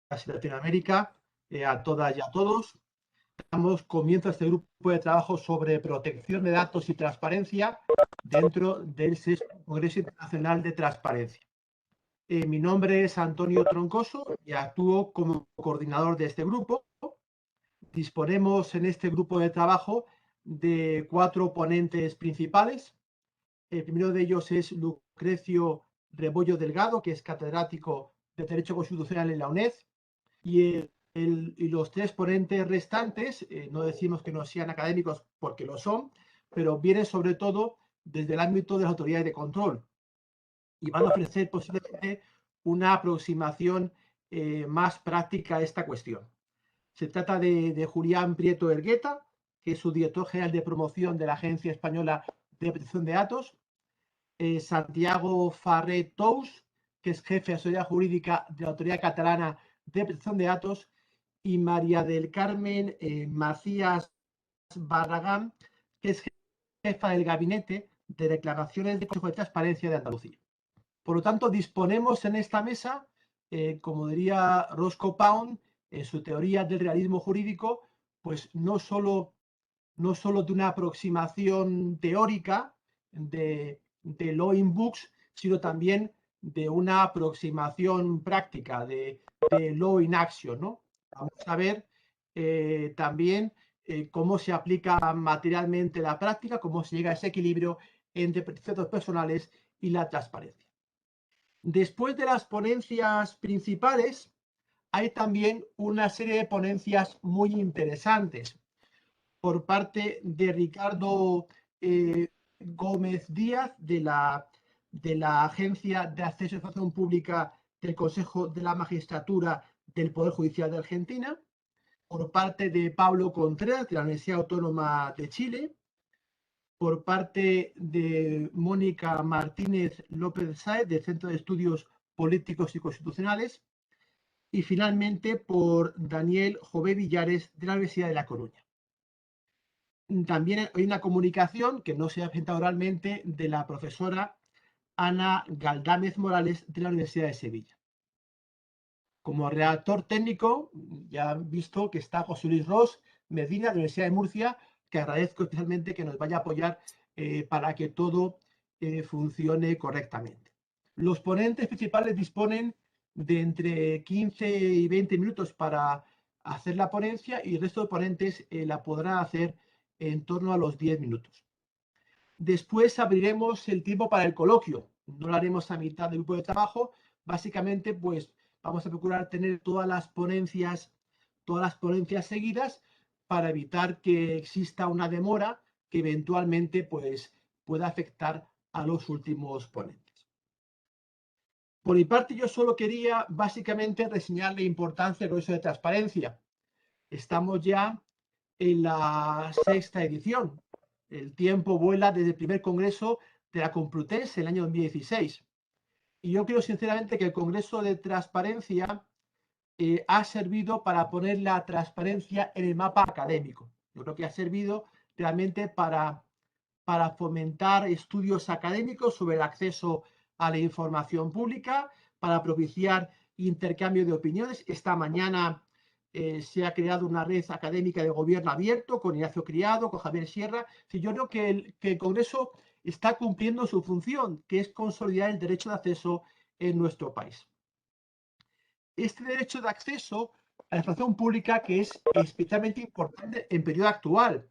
y Latinoamérica, a todas y a todos. Comienza este grupo de trabajo sobre protección de datos y transparencia dentro del Congreso Internacional de Transparencia. Mi nombre es Antonio Troncoso y actúo como coordinador de este grupo. Disponemos en este grupo de trabajo de 4 ponentes principales. El primero de ellos es Lucrecio Rebollo Delgado, que es catedrático de Derecho Constitucional en la UNED, y los 3 ponentes restantes, no decimos que no sean académicos porque lo son, pero vienen sobre todo desde el ámbito de las autoridades de control y van a ofrecer posiblemente una aproximación más práctica a esta cuestión. Se trata de Julián Prieto Ergueta, que es su director general de promoción de la Agencia Española de Protección de Datos, Santiago Farré Tous, que es jefe de asesoría jurídica de la Autoridad Catalana de Protección de Datos, y María del Carmen Macías Barragán, que es jefa del Gabinete de Declaraciones de Consejo de Transparencia de Andalucía. Por lo tanto, disponemos en esta mesa, como diría Roscoe Pound, en su teoría del realismo jurídico, pues no solo de una aproximación teórica de law in books, sino también de una aproximación práctica de law in action, ¿no? Vamos a ver también cómo se aplica materialmente la práctica, cómo se llega a ese equilibrio entre protección personales y la transparencia. Después de las ponencias principales, hay también una serie de ponencias muy interesantes por parte de Ricardo Gómez Díaz, de la Agencia de Acceso a la Información Pública del Consejo de la Magistratura del Poder Judicial de Argentina, por parte de Pablo Contreras, de la Universidad Autónoma de Chile, por parte de Mónica Martínez López Sáez, del Centro de Estudios Políticos y Constitucionales, y finalmente por Daniel Jové Villares, de la Universidad de La Coruña. También hay una comunicación que no se ha presentado oralmente de la profesora Ana Galdámez Morales, de la Universidad de Sevilla. Como redactor técnico, ya han visto que está José Luis Ros Medina, de la Universidad de Murcia, que agradezco especialmente que nos vaya a apoyar para que todo funcione correctamente. Los ponentes principales disponen de entre 15 y 20 minutos para hacer la ponencia y el resto de ponentes la podrán hacer en torno a los 10 minutos. Después abriremos el tiempo para el coloquio. No lo haremos a mitad del grupo de trabajo. Básicamente, pues vamos a procurar tener todas las ponencias seguidas para evitar que exista una demora que eventualmente pues, pueda afectar a los últimos ponentes. Por mi parte, yo solo quería básicamente reseñar la importancia del Congreso de Transparencia. Estamos ya en la 6ª edición. El tiempo vuela desde el primer congreso de la Complutense en el año 2016. Y yo creo sinceramente que el Congreso de Transparencia ha servido para poner la transparencia en el mapa académico. Yo creo que ha servido realmente para fomentar estudios académicos sobre el acceso a la información pública, para propiciar intercambio de opiniones. Esta mañana se ha creado una red académica de gobierno abierto con Ignacio Criado, con Javier Sierra. Yo creo que el Congreso está cumpliendo su función, que es consolidar el derecho de acceso en nuestro país. Este derecho de acceso a la información pública, que es especialmente importante en periodo actual,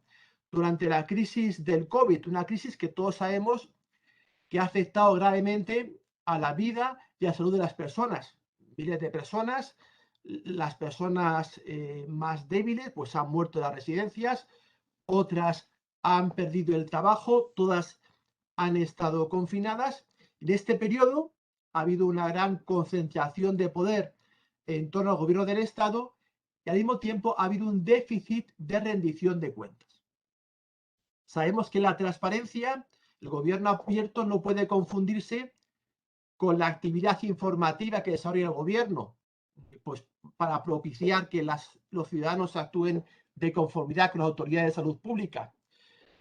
durante la crisis del COVID, una crisis que todos sabemos que ha afectado gravemente a la vida y a la salud de las personas. Miles de personas, las personas más débiles, pues han muerto en las residencias, otras han perdido el trabajo, todas han estado confinadas. En este periodo ha habido una gran concentración de poder en torno al gobierno del Estado y al mismo tiempo ha habido un déficit de rendición de cuentas. Sabemos que la transparencia, el gobierno abierto, no puede confundirse con la actividad informativa que desarrolla el gobierno, pues para propiciar que los ciudadanos actúen de conformidad con las autoridades de salud pública.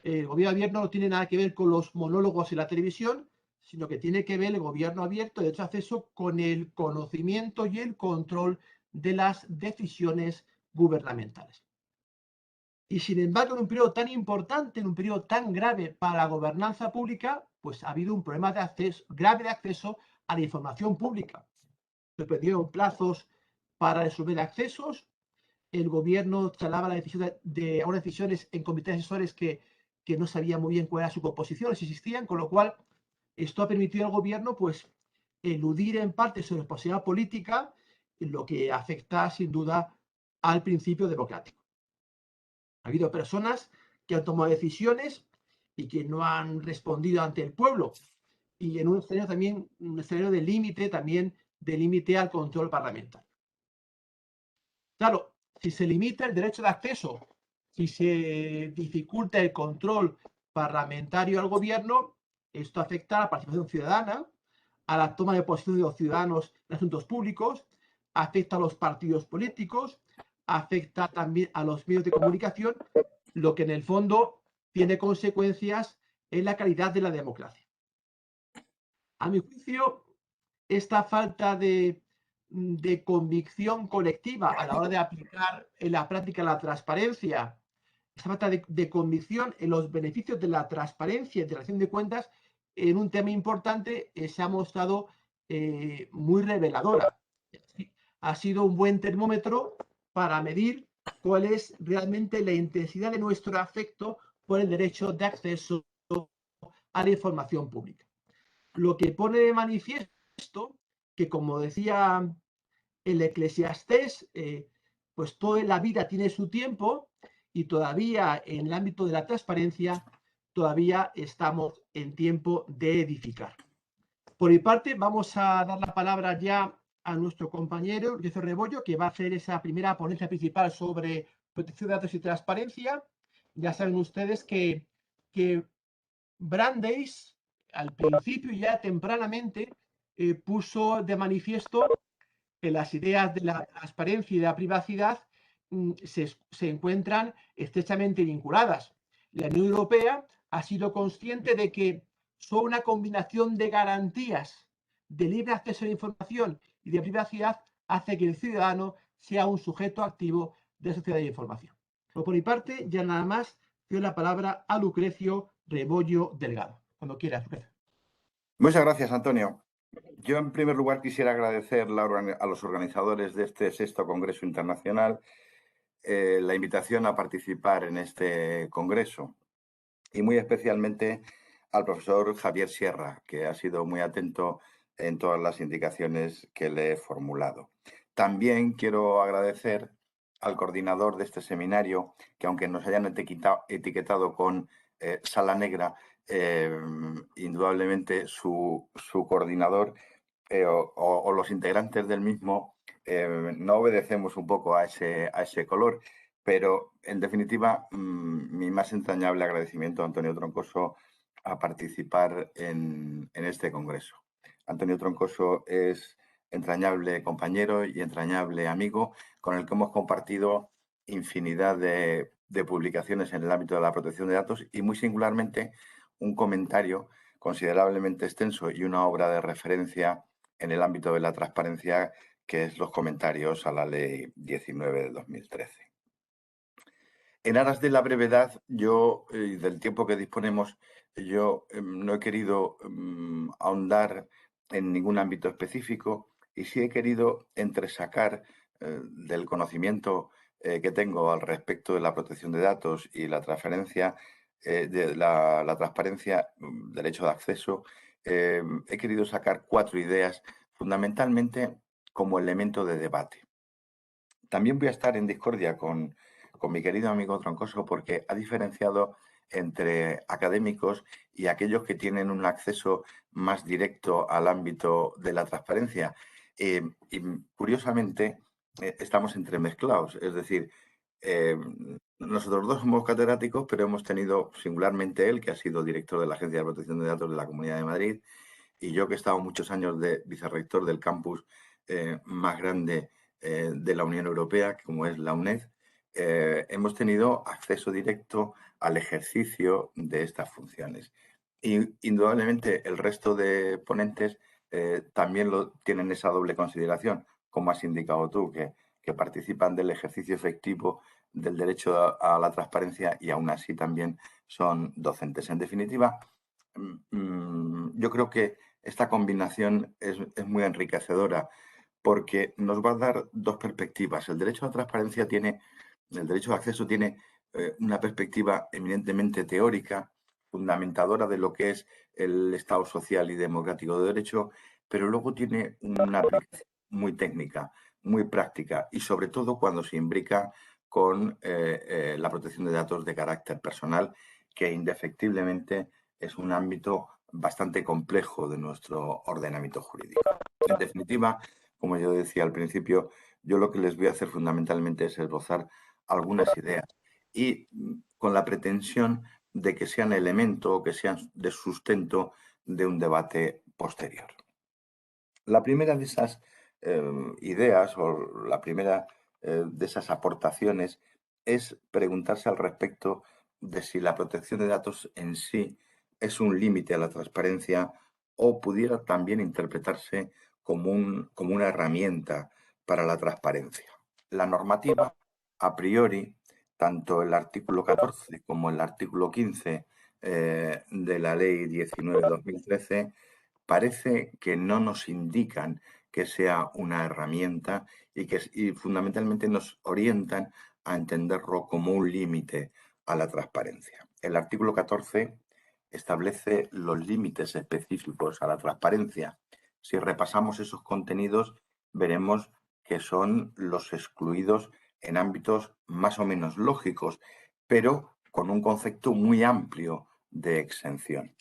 El gobierno abierto no tiene nada que ver con los monólogos en la televisión, sino que tiene que ver el gobierno abierto, de hecho acceso, con el conocimiento y el control de las decisiones gubernamentales. Y sin embargo, en un periodo tan importante, en un periodo tan grave para la gobernanza pública, pues ha habido un problema de acceso, grave de acceso a la información pública. Se perdieron plazos para resolver accesos, el gobierno trasladaba la decisión de algunas decisiones en comités asesores que no sabía muy bien cuál era su composición, si existían, con lo cual esto ha permitido al gobierno pues eludir en parte su responsabilidad política, lo que afecta sin duda al principio democrático. Ha habido personas que han tomado decisiones y que no han respondido ante el pueblo. Y en un escenario también, un escenario de límite, también de límite al control parlamentario. Claro, si se limita el derecho de acceso, si se dificulta el control parlamentario al gobierno, esto afecta a la participación ciudadana, a la toma de posición de los ciudadanos en asuntos públicos, afecta a los partidos políticos, afecta también a los medios de comunicación, lo que en el fondo tiene consecuencias en la calidad de la democracia. A mi juicio, esta falta de convicción colectiva a la hora de aplicar en la práctica la transparencia, esta falta de convicción en los beneficios de la transparencia y de la rendición de cuentas en un tema importante se ha mostrado muy reveladora. Ha sido un buen termómetro para medir cuál es realmente la intensidad de nuestro afecto por el derecho de acceso a la información pública. Lo que pone de manifiesto que, como decía el Eclesiastés, pues toda la vida tiene su tiempo y todavía en el ámbito de la transparencia, todavía estamos en tiempo de edificar. Por mi parte, vamos a dar la palabra ya a nuestro compañero Jesús Rebollo, que va a hacer esa primera ponencia principal sobre protección de datos y transparencia. Ya saben ustedes que Brandeis, al principio ya tempranamente, puso de manifiesto que las ideas de la transparencia y de la privacidad se encuentran estrechamente vinculadas. La Unión Europea ha sido consciente de que solo una combinación de garantías de libre acceso a la información y de privacidad hace que el ciudadano sea un sujeto activo de la sociedad de información. Por mi parte, ya nada más, doy la palabra a Lucrecio Rebollo Delgado. Cuando quieras, Lucrecio. Muchas gracias, Antonio. Yo, en primer lugar, quisiera agradecer a los organizadores de este 6º Congreso Internacional la invitación a participar en este congreso y muy especialmente al profesor Javier Sierra, que ha sido muy atento en todas las indicaciones que le he formulado. También quiero agradecer al coordinador de este seminario, que aunque nos hayan etiquetado con Sala Negra, indudablemente su coordinador o los integrantes del mismo no obedecemos un poco a ese color, pero en definitiva mi más entrañable agradecimiento a Antonio Troncoso a participar en este congreso. Antonio Troncoso es entrañable compañero y entrañable amigo con el que hemos compartido infinidad de publicaciones en el ámbito de la protección de datos y muy singularmente un comentario considerablemente extenso y una obra de referencia en el ámbito de la transparencia, que es los comentarios a la Ley 19 de 2013. En aras de la brevedad, yo, del tiempo que disponemos, yo no he querido ahondar en ningún ámbito específico y sí he querido entresacar del conocimiento que tengo al respecto de la protección de datos y la transferencia de la transparencia, derecho de acceso, he querido sacar 4 ideas fundamentalmente como elemento de debate. También voy a estar en discordia con mi querido amigo Troncoso porque ha diferenciado entre académicos y aquellos que tienen un acceso más directo al ámbito de la transparencia. Y curiosamente estamos entremezclados, es decir, nosotros dos somos catedráticos, pero hemos tenido singularmente él, que ha sido director de la Agencia de Protección de Datos de la Comunidad de Madrid, y yo, que he estado muchos años de vicerrector del campus más grande de la Unión Europea, como es la UNED, hemos tenido acceso directo al ejercicio de estas funciones. Y indudablemente el resto de ponentes también tienen esa doble consideración, como has indicado tú, que que participan del ejercicio efectivo del derecho a la transparencia y aún así también son docentes. En definitiva, yo creo que esta combinación es muy enriquecedora porque nos va a dar dos perspectivas. El derecho a la transparencia el derecho de acceso tiene una perspectiva eminentemente teórica, fundamentadora de lo que es el Estado social y democrático de derecho, pero luego tiene una aplicación muy técnica, muy práctica y sobre todo cuando se imbrica con la protección de datos de carácter personal, que indefectiblemente es un ámbito bastante complejo de nuestro ordenamiento jurídico. En definitiva, como yo decía al principio, yo lo que les voy a hacer fundamentalmente es esbozar algunas ideas y con la pretensión de que sean elemento o que sean de sustento de un debate posterior. La primera de esas ideas o la primera de esas aportaciones es preguntarse al respecto de si la protección de datos en sí es un límite a la transparencia o pudiera también interpretarse como una herramienta para la transparencia. La normativa, a priori, tanto el artículo 14 como el artículo 15 de la Ley 19/2013 parece que no nos indican que sea una herramienta y fundamentalmente nos orientan a entenderlo como un límite a la transparencia. El artículo 14 establece los límites específicos a la transparencia. Si repasamos esos contenidos, veremos que son los excluidos en ámbitos más o menos lógicos, pero con un concepto muy amplio de exención.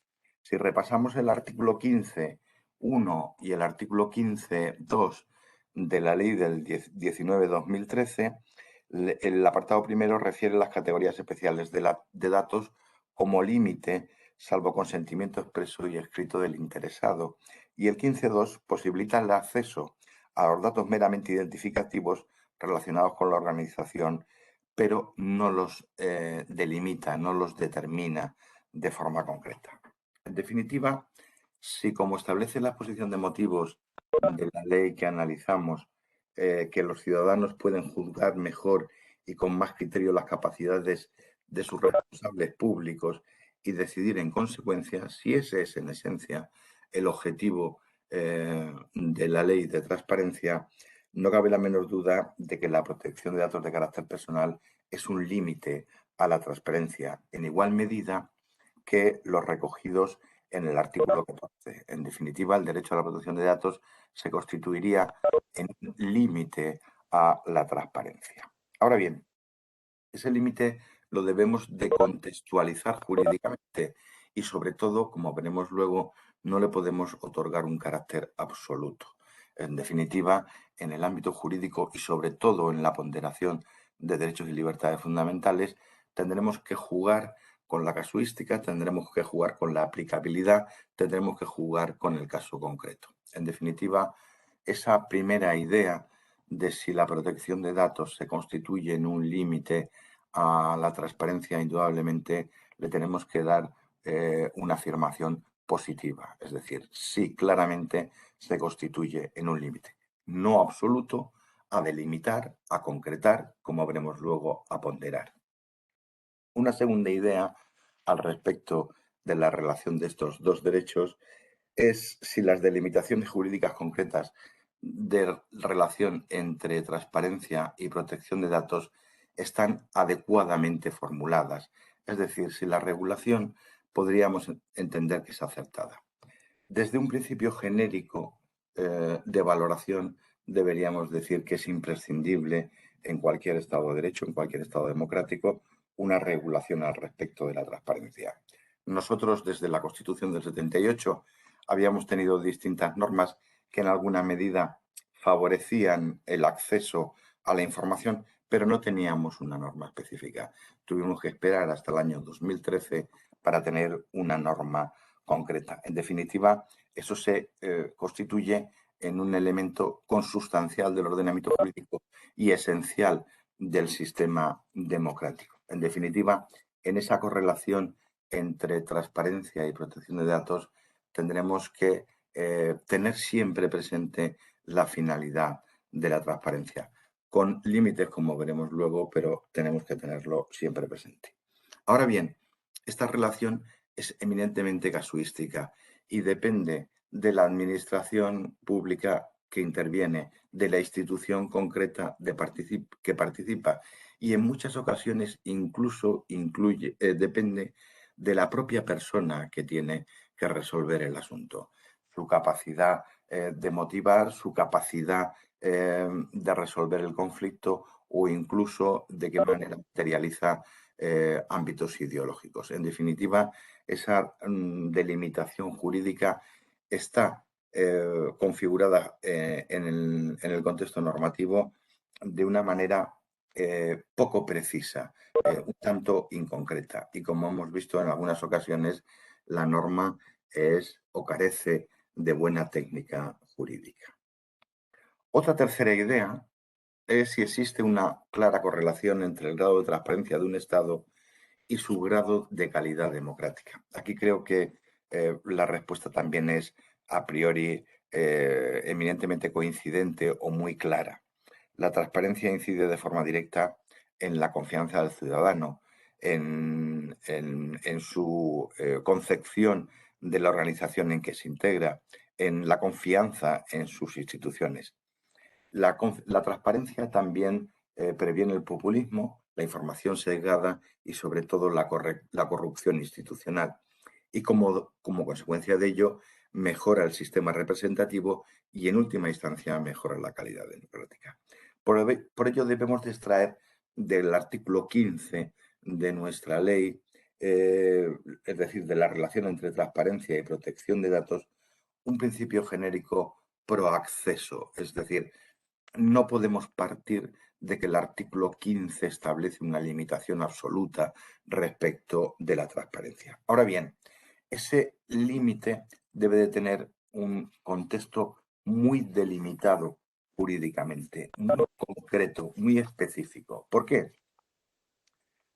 Si repasamos el artículo 15.1 y el artículo 15.2 de la ley del 19/2013, el apartado primero refiere a las categorías especiales de datos como límite, salvo consentimiento expreso y escrito del interesado. Y el 15.2 posibilita el acceso a los datos meramente identificativos relacionados con la organización, pero no los delimita, no los determina de forma concreta. En definitiva, si como establece la exposición de motivos de la ley que analizamos, que los ciudadanos pueden juzgar mejor y con más criterio las capacidades de sus responsables públicos y decidir en consecuencia, si ese es en esencia el objetivo de la ley de transparencia, no cabe la menor duda de que la protección de datos de carácter personal es un límite a la transparencia en igual medida que los recogidos en el artículo 14. En definitiva, el derecho a la protección de datos se constituiría en un límite a la transparencia. Ahora bien, ese límite lo debemos de contextualizar jurídicamente y, sobre todo, como veremos luego, no le podemos otorgar un carácter absoluto. En definitiva, en el ámbito jurídico y, sobre todo, en la ponderación de derechos y libertades fundamentales, tendremos que jugar con la casuística, tendremos que jugar con la aplicabilidad, tendremos que jugar con el caso concreto. En definitiva, esa primera idea de si la protección de datos se constituye en un límite a la transparencia, indudablemente le tenemos que dar una afirmación positiva. Es decir, sí, claramente se constituye en un límite. No absoluto, a delimitar, a concretar, como veremos luego, a ponderar. Una segunda idea al respecto de la relación de estos dos derechos es si las delimitaciones jurídicas concretas de relación entre transparencia y protección de datos están adecuadamente formuladas. Es decir, si la regulación podríamos entender que es acertada. Desde un principio genérico de valoración, deberíamos decir que es imprescindible en cualquier Estado de Derecho, en cualquier Estado democrático, una regulación al respecto de la transparencia. Nosotros, desde la Constitución del 78, habíamos tenido distintas normas que en alguna medida favorecían el acceso a la información, pero no teníamos una norma específica. Tuvimos que esperar hasta el año 2013 para tener una norma concreta. En definitiva, eso se constituye en un elemento consustancial del ordenamiento jurídico y esencial del sistema democrático. En definitiva, en esa correlación entre transparencia y protección de datos tendremos que tener siempre presente la finalidad de la transparencia. con límites, como veremos luego, pero tenemos que tenerlo siempre presente. Ahora bien, esta relación es eminentemente casuística y depende de la administración pública que interviene, de la institución concreta que participa y en muchas ocasiones incluso depende de la propia persona que tiene que resolver el asunto, su capacidad de motivar, su capacidad de resolver el conflicto o incluso de qué manera materializa ámbitos ideológicos. En definitiva, esa delimitación jurídica está configurada en el contexto normativo de una manera poco precisa, un tanto inconcreta. Y como hemos visto en algunas ocasiones, la norma es o carece de buena técnica jurídica. Otra tercera idea es si existe una clara correlación entre el grado de transparencia de un Estado y su grado de calidad democrática. Aquí creo que la respuesta también es a priori eminentemente coincidente o muy clara. La transparencia incide de forma directa en la confianza del ciudadano, en su concepción de la organización en que se integra, en la confianza en sus instituciones. La transparencia también previene el populismo, la información sesgada y sobre todo la corrupción institucional. Y como consecuencia de ello, mejora el sistema representativo y en última instancia mejora la calidad democrática. Por ello debemos de extraer del artículo 15 de nuestra ley, es decir, de la relación entre transparencia y protección de datos, un principio genérico pro acceso, es decir, no podemos partir de que el artículo 15 establece una limitación absoluta respecto de la transparencia. Ahora bien, ese límite debe de tener un contexto muy delimitado jurídicamente, muy concreto, muy específico. ¿Por qué?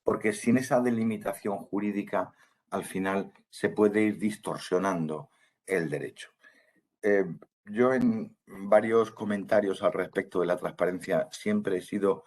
Porque sin esa delimitación jurídica, al final se puede ir distorsionando el derecho. Eh, yo en varios comentarios al respecto de la transparencia siempre he sido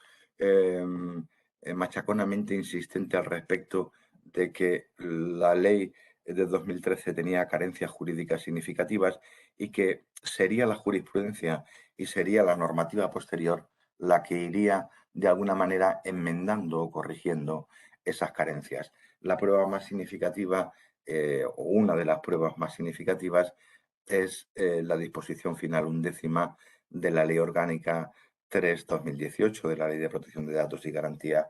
machaconamente insistente al respecto de que la ley de 2013 tenía carencias jurídicas significativas y que sería la jurisprudencia y sería la normativa posterior la que iría de alguna manera enmendando o corrigiendo esas carencias. La prueba más significativa o una de las pruebas más significativas es la disposición final 11ª de la Ley Orgánica 3/2018, de la Ley de Protección de Datos y Garantía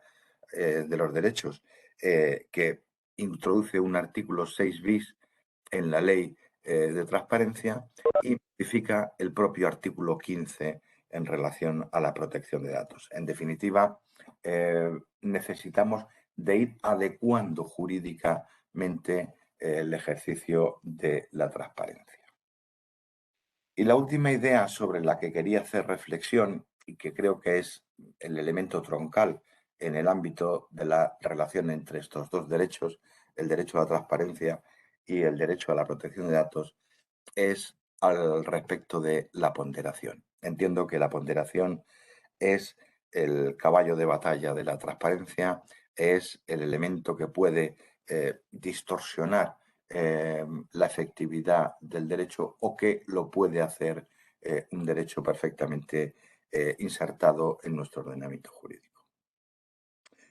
de los Derechos, que introduce un artículo 6 bis en la Ley de Transparencia y modifica el propio artículo 15 en relación a la protección de datos. En definitiva, necesitamos de ir adecuando jurídicamente el ejercicio de la transparencia. Y la última idea sobre la que quería hacer reflexión y que creo que es el elemento troncal en el ámbito de la relación entre estos dos derechos, el derecho a la transparencia y el derecho a la protección de datos, es al respecto de la ponderación. Entiendo que la ponderación es el caballo de batalla de la transparencia, es el elemento que puede distorsionar la efectividad del derecho o que lo puede hacer un derecho perfectamente insertado en nuestro ordenamiento jurídico.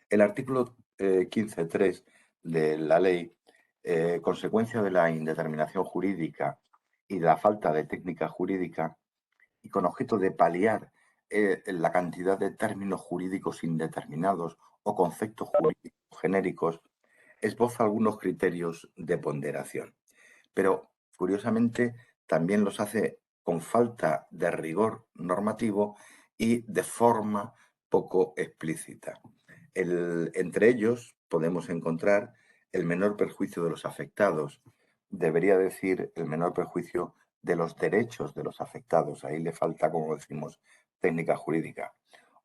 El artículo 15.3 de la ley, consecuencia de la indeterminación jurídica y de la falta de técnica jurídica, y con objeto de paliar la cantidad de términos jurídicos indeterminados o conceptos jurídicos genéricos, esboza algunos criterios de ponderación. Pero, curiosamente, también los hace con falta de rigor normativo y de forma poco explícita. Entre ellos podemos encontrar el menor perjuicio de los afectados, debería decir el menor perjuicio de los derechos de los afectados. Ahí le falta, como decimos, técnica jurídica.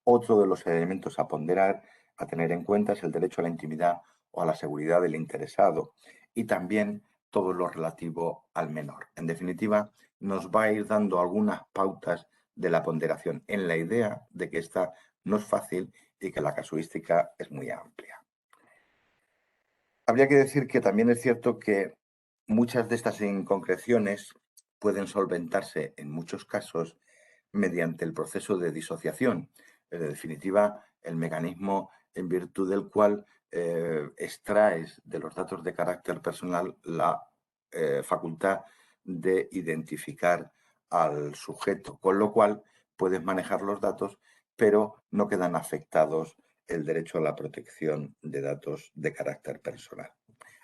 Otro de los elementos a ponderar, a tener en cuenta, es el derecho a la intimidad o a la seguridad del interesado y también todo lo relativo al menor. En definitiva, nos va a ir dando algunas pautas de la ponderación en la idea de que esta no es fácil y que la casuística es muy amplia. Habría que decir que también es cierto que muchas de estas inconcreciones pueden solventarse en muchos casos mediante el proceso de disociación, en definitiva, el mecanismo en virtud del cual extraes de los datos de carácter personal la facultad de identificar al sujeto, con lo cual puedes manejar los datos, pero no quedan afectados el derecho a la protección de datos de carácter personal.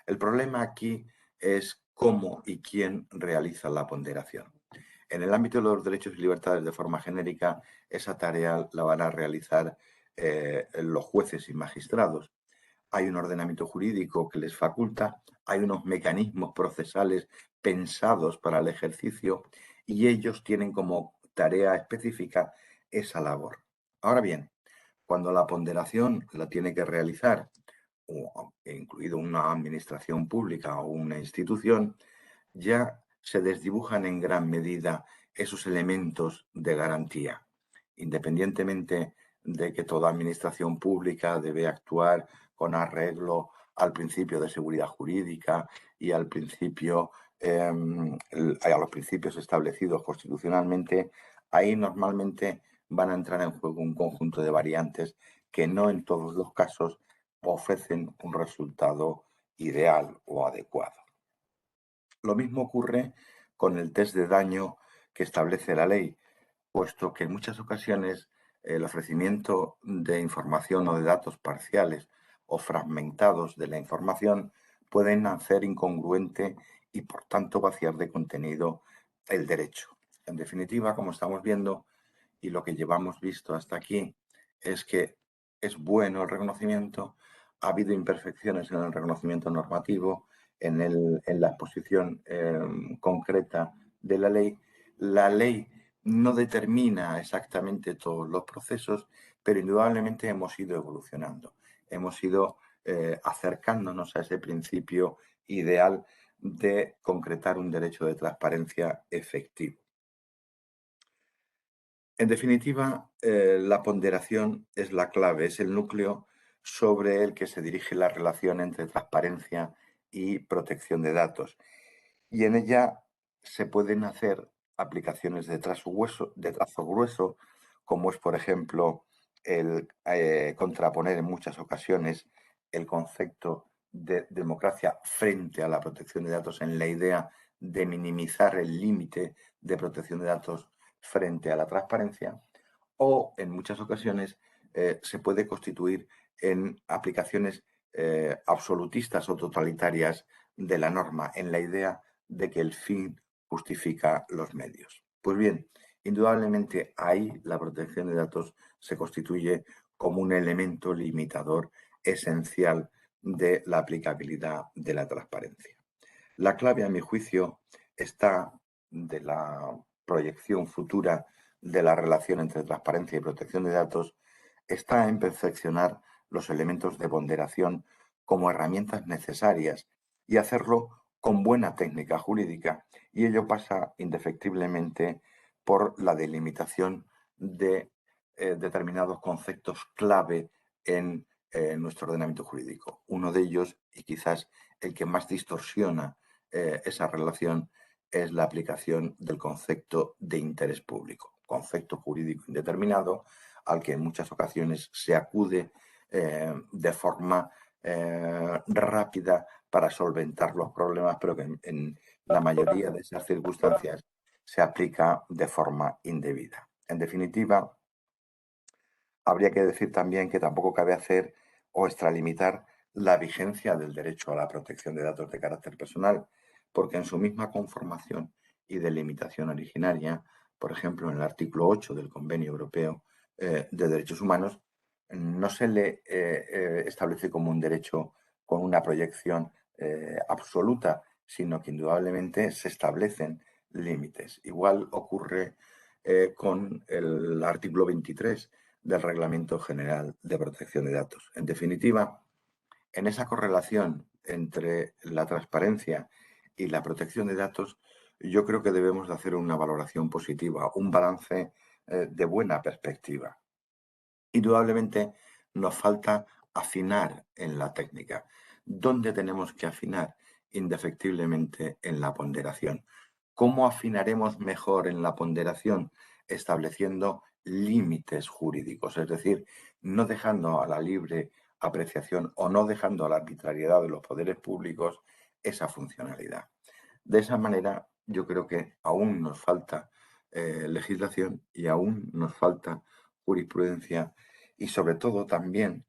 El problema aquí es cómo y quién realiza la ponderación. En el ámbito de los derechos y libertades de forma genérica, esa tarea la van a realizar los jueces y magistrados. Hay un ordenamiento jurídico que les faculta, hay unos mecanismos procesales pensados para el ejercicio y ellos tienen como tarea específica esa labor. Ahora bien, cuando la ponderación la tiene que realizar, incluido una administración pública o una institución, ya se desdibujan en gran medida esos elementos de garantía, independientemente de que toda administración pública debe actuar con arreglo al principio de seguridad jurídica y al principio, a los principios establecidos constitucionalmente. Ahí normalmente van a entrar en juego un conjunto de variantes que no en todos los casos ofrecen un resultado ideal o adecuado. Lo mismo ocurre con el test de daño que establece la ley, puesto que en muchas ocasiones el ofrecimiento de información o de datos parciales o fragmentados de la información pueden hacer incongruente y por tanto vaciar de contenido el derecho. En definitiva, como estamos viendo y lo que llevamos visto hasta aquí, es que es bueno el reconocimiento, ha habido imperfecciones en el reconocimiento normativo, en la exposición concreta de la ley. La ley no determina exactamente todos los procesos, pero indudablemente hemos ido evolucionando. Hemos ido acercándonos a ese principio ideal de concretar un derecho de transparencia efectivo. En definitiva, la ponderación es la clave, es el núcleo sobre el que se dirige la relación entre transparencia y protección de datos. Y en ella se pueden hacer aplicaciones de trazo grueso, como es, por ejemplo, el contraponer en muchas ocasiones el concepto de democracia frente a la protección de datos en la idea de minimizar el límite de protección de datos frente a la transparencia, o en muchas ocasiones se puede constituir en aplicaciones absolutistas o totalitarias de la norma, en la idea de que el fin justifica los medios. Pues bien, indudablemente ahí la protección de datos se constituye como un elemento limitador esencial de la aplicabilidad de la transparencia. La clave, a mi juicio, está de la proyección futura de la relación entre transparencia y protección de datos, está en perfeccionar los elementos de ponderación como herramientas necesarias y hacerlo con buena técnica jurídica. Y ello pasa indefectiblemente por la delimitación de determinados conceptos clave en nuestro ordenamiento jurídico. Uno de ellos, y quizás el que más distorsiona esa relación, es la aplicación del concepto de interés público, concepto jurídico indeterminado al que en muchas ocasiones se acude de forma rápida para solventar los problemas, pero que en la mayoría de esas circunstancias se aplica de forma indebida. En definitiva, habría que decir también que tampoco cabe hacer o extralimitar la vigencia del derecho a la protección de datos de carácter personal, porque en su misma conformación y delimitación originaria, por ejemplo, en el artículo 8 del Convenio Europeo de Derechos Humanos, no se le establece como un derecho con una proyección absoluta, sino que indudablemente se establecen límites. Igual ocurre con el artículo 23 del Reglamento General de Protección de Datos. En definitiva, en esa correlación entre la transparencia y la protección de datos, yo creo que debemos de hacer una valoración positiva, un balance de buena perspectiva. Indudablemente nos falta afinar en la técnica. ¿Dónde tenemos que afinar? Indefectiblemente en la ponderación. ¿Cómo afinaremos mejor en la ponderación? Estableciendo límites jurídicos, es decir, no dejando a la libre apreciación o no dejando a la arbitrariedad de los poderes públicos esa funcionalidad. De esa manera, yo creo que aún nos falta legislación y aún nos falta jurisprudencia y sobre todo también,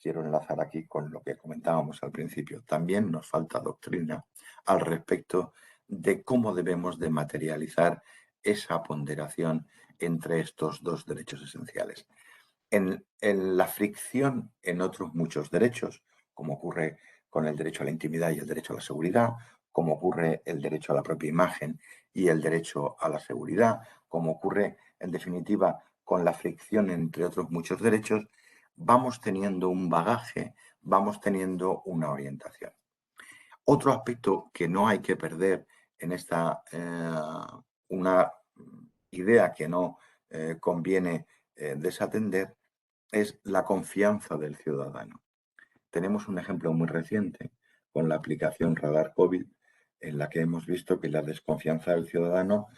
quiero enlazar aquí con lo que comentábamos al principio, también nos falta doctrina al respecto de cómo debemos de materializar esa ponderación entre estos dos derechos esenciales. En la fricción en otros muchos derechos, como ocurre con el derecho a la intimidad y el derecho a la seguridad, como ocurre el derecho a la propia imagen y el derecho a la seguridad, como ocurre, en definitiva, con la fricción entre otros muchos derechos, vamos teniendo un bagaje, vamos teniendo una orientación. Otro aspecto que no hay que perder en esta, una idea que no conviene desatender, es la confianza del ciudadano. Tenemos un ejemplo muy reciente con la aplicación Radar COVID, en la que hemos visto que la desconfianza del ciudadano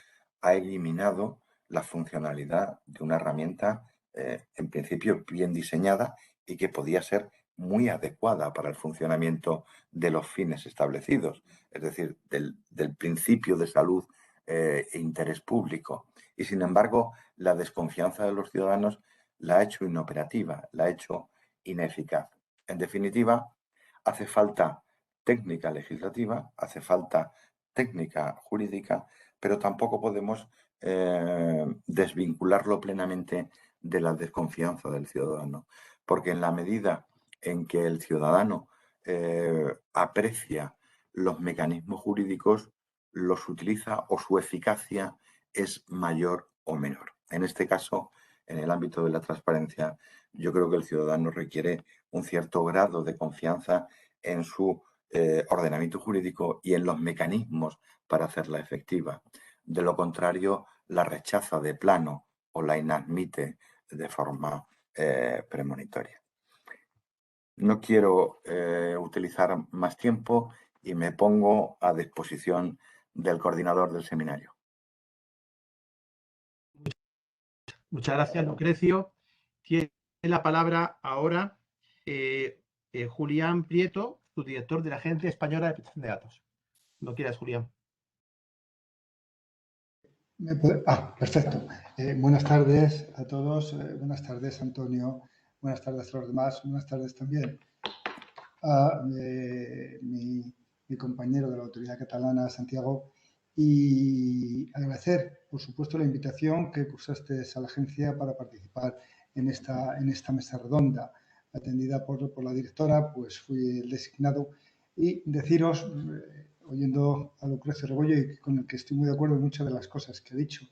ha eliminado la funcionalidad de una herramienta, en principio, bien diseñada y que podía ser muy adecuada para el funcionamiento de los fines establecidos, es decir, del principio de salud e interés público. Y, sin embargo, la desconfianza de los ciudadanos la ha hecho inoperativa, la ha hecho ineficaz. En definitiva, hace falta técnica legislativa, hace falta técnica jurídica, pero tampoco podemos desvincularlo plenamente de la desconfianza del ciudadano, porque en la medida en que el ciudadano aprecia los mecanismos jurídicos, los utiliza o su eficacia es mayor o menor. En este caso, en el ámbito de la transparencia, yo creo que el ciudadano requiere un cierto grado de confianza en su ordenamiento jurídico y en los mecanismos para hacerla efectiva. De lo contrario, la rechaza de plano o la inadmite de forma premonitoria. No quiero utilizar más tiempo y me pongo a disposición del coordinador del seminario. Muchas gracias, Lucrecio. Tiene la palabra ahora Julián Prieto, subdirector de la Agencia Española de Protección de Datos. ¿No quieras, Julián? Perfecto. Buenas tardes a todos. Buenas tardes, Antonio. Buenas tardes a los demás. Buenas tardes también a mi compañero de la Autoridad Catalana, Santiago, y agradecer, por supuesto, la invitación que cursaste a la agencia para participar en esta mesa redonda. Atendida por la directora, pues fui el designado, y deciros, oyendo a Lucrecio Rebollo, y con el que estoy muy de acuerdo en muchas de las cosas que ha dicho,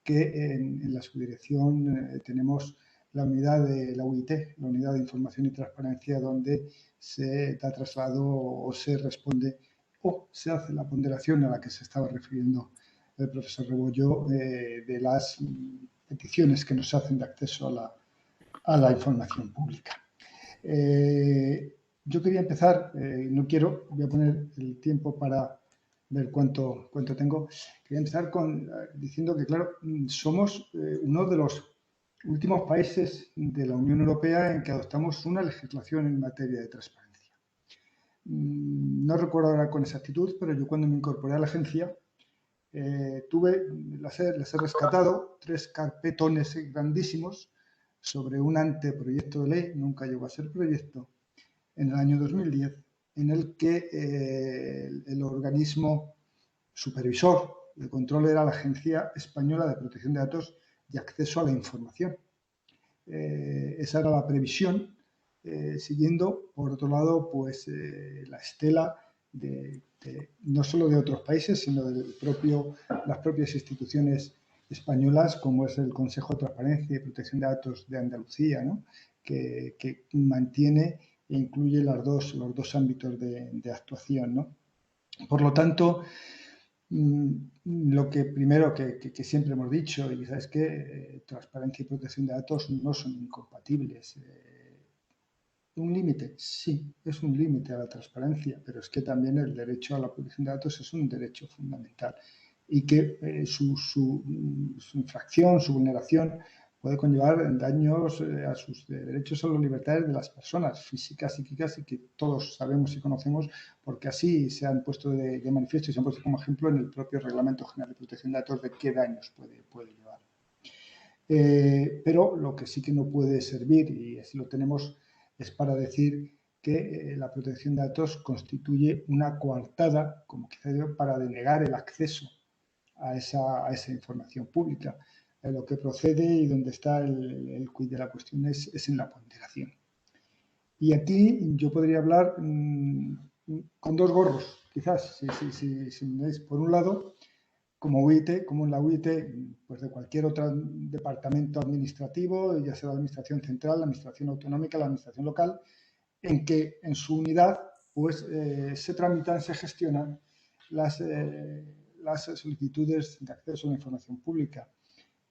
que en la subdirección tenemos la unidad de la UIT, la Unidad de Información y Transparencia, donde se da traslado o se responde o se hace la ponderación a la que se estaba refiriendo el profesor Rebollo de las peticiones que nos hacen de acceso a la información pública. Yo quería empezar, voy a poner el tiempo para ver cuánto tengo. Quería empezar diciendo que, claro, somos uno de los últimos países de la Unión Europea en que adoptamos una legislación en materia de transparencia. No recuerdo ahora con exactitud, pero yo cuando me incorporé a la agencia les he rescatado 3 carpetones grandísimos sobre un anteproyecto de ley, nunca llegó a ser proyecto, en el año 2010, en el que el organismo supervisor de control era la Agencia Española de Protección de Datos y Acceso a la Información. Esa era la previsión, siguiendo, por otro lado, pues la estela no solo de otros países, sino de las propias instituciones españolas, como es el Consejo de Transparencia y Protección de Datos de Andalucía, ¿no? que mantiene e incluye los dos ámbitos de actuación, ¿no? Por lo tanto, Lo que primero que siempre hemos dicho, y es que transparencia y protección de datos no son incompatibles. Un límite, sí, es un límite a la transparencia, pero es que también el derecho a la protección de datos es un derecho fundamental y que su infracción, su vulneración puede conllevar daños a sus derechos a las libertades de las personas físicas, psíquicas, y que todos sabemos y conocemos porque así se han puesto de manifiesto y se han puesto como ejemplo en el propio Reglamento General de Protección de Datos de qué daños puede llevar. Pero lo que sí que no puede servir, y así lo tenemos, es para decir que la protección de datos constituye una coartada, como quizá yo, para denegar el acceso a esa información pública. Lo que procede y donde está el quid de la cuestión es en la ponderación. Y aquí yo podría hablar con dos gorros, quizás, si me veis. Por un lado, como UIT, como en la UIT, pues de cualquier otro departamento administrativo, ya sea la administración central, la administración autonómica, la administración local, en que en su unidad pues se tramitan, se gestionan las solicitudes de acceso a la información pública.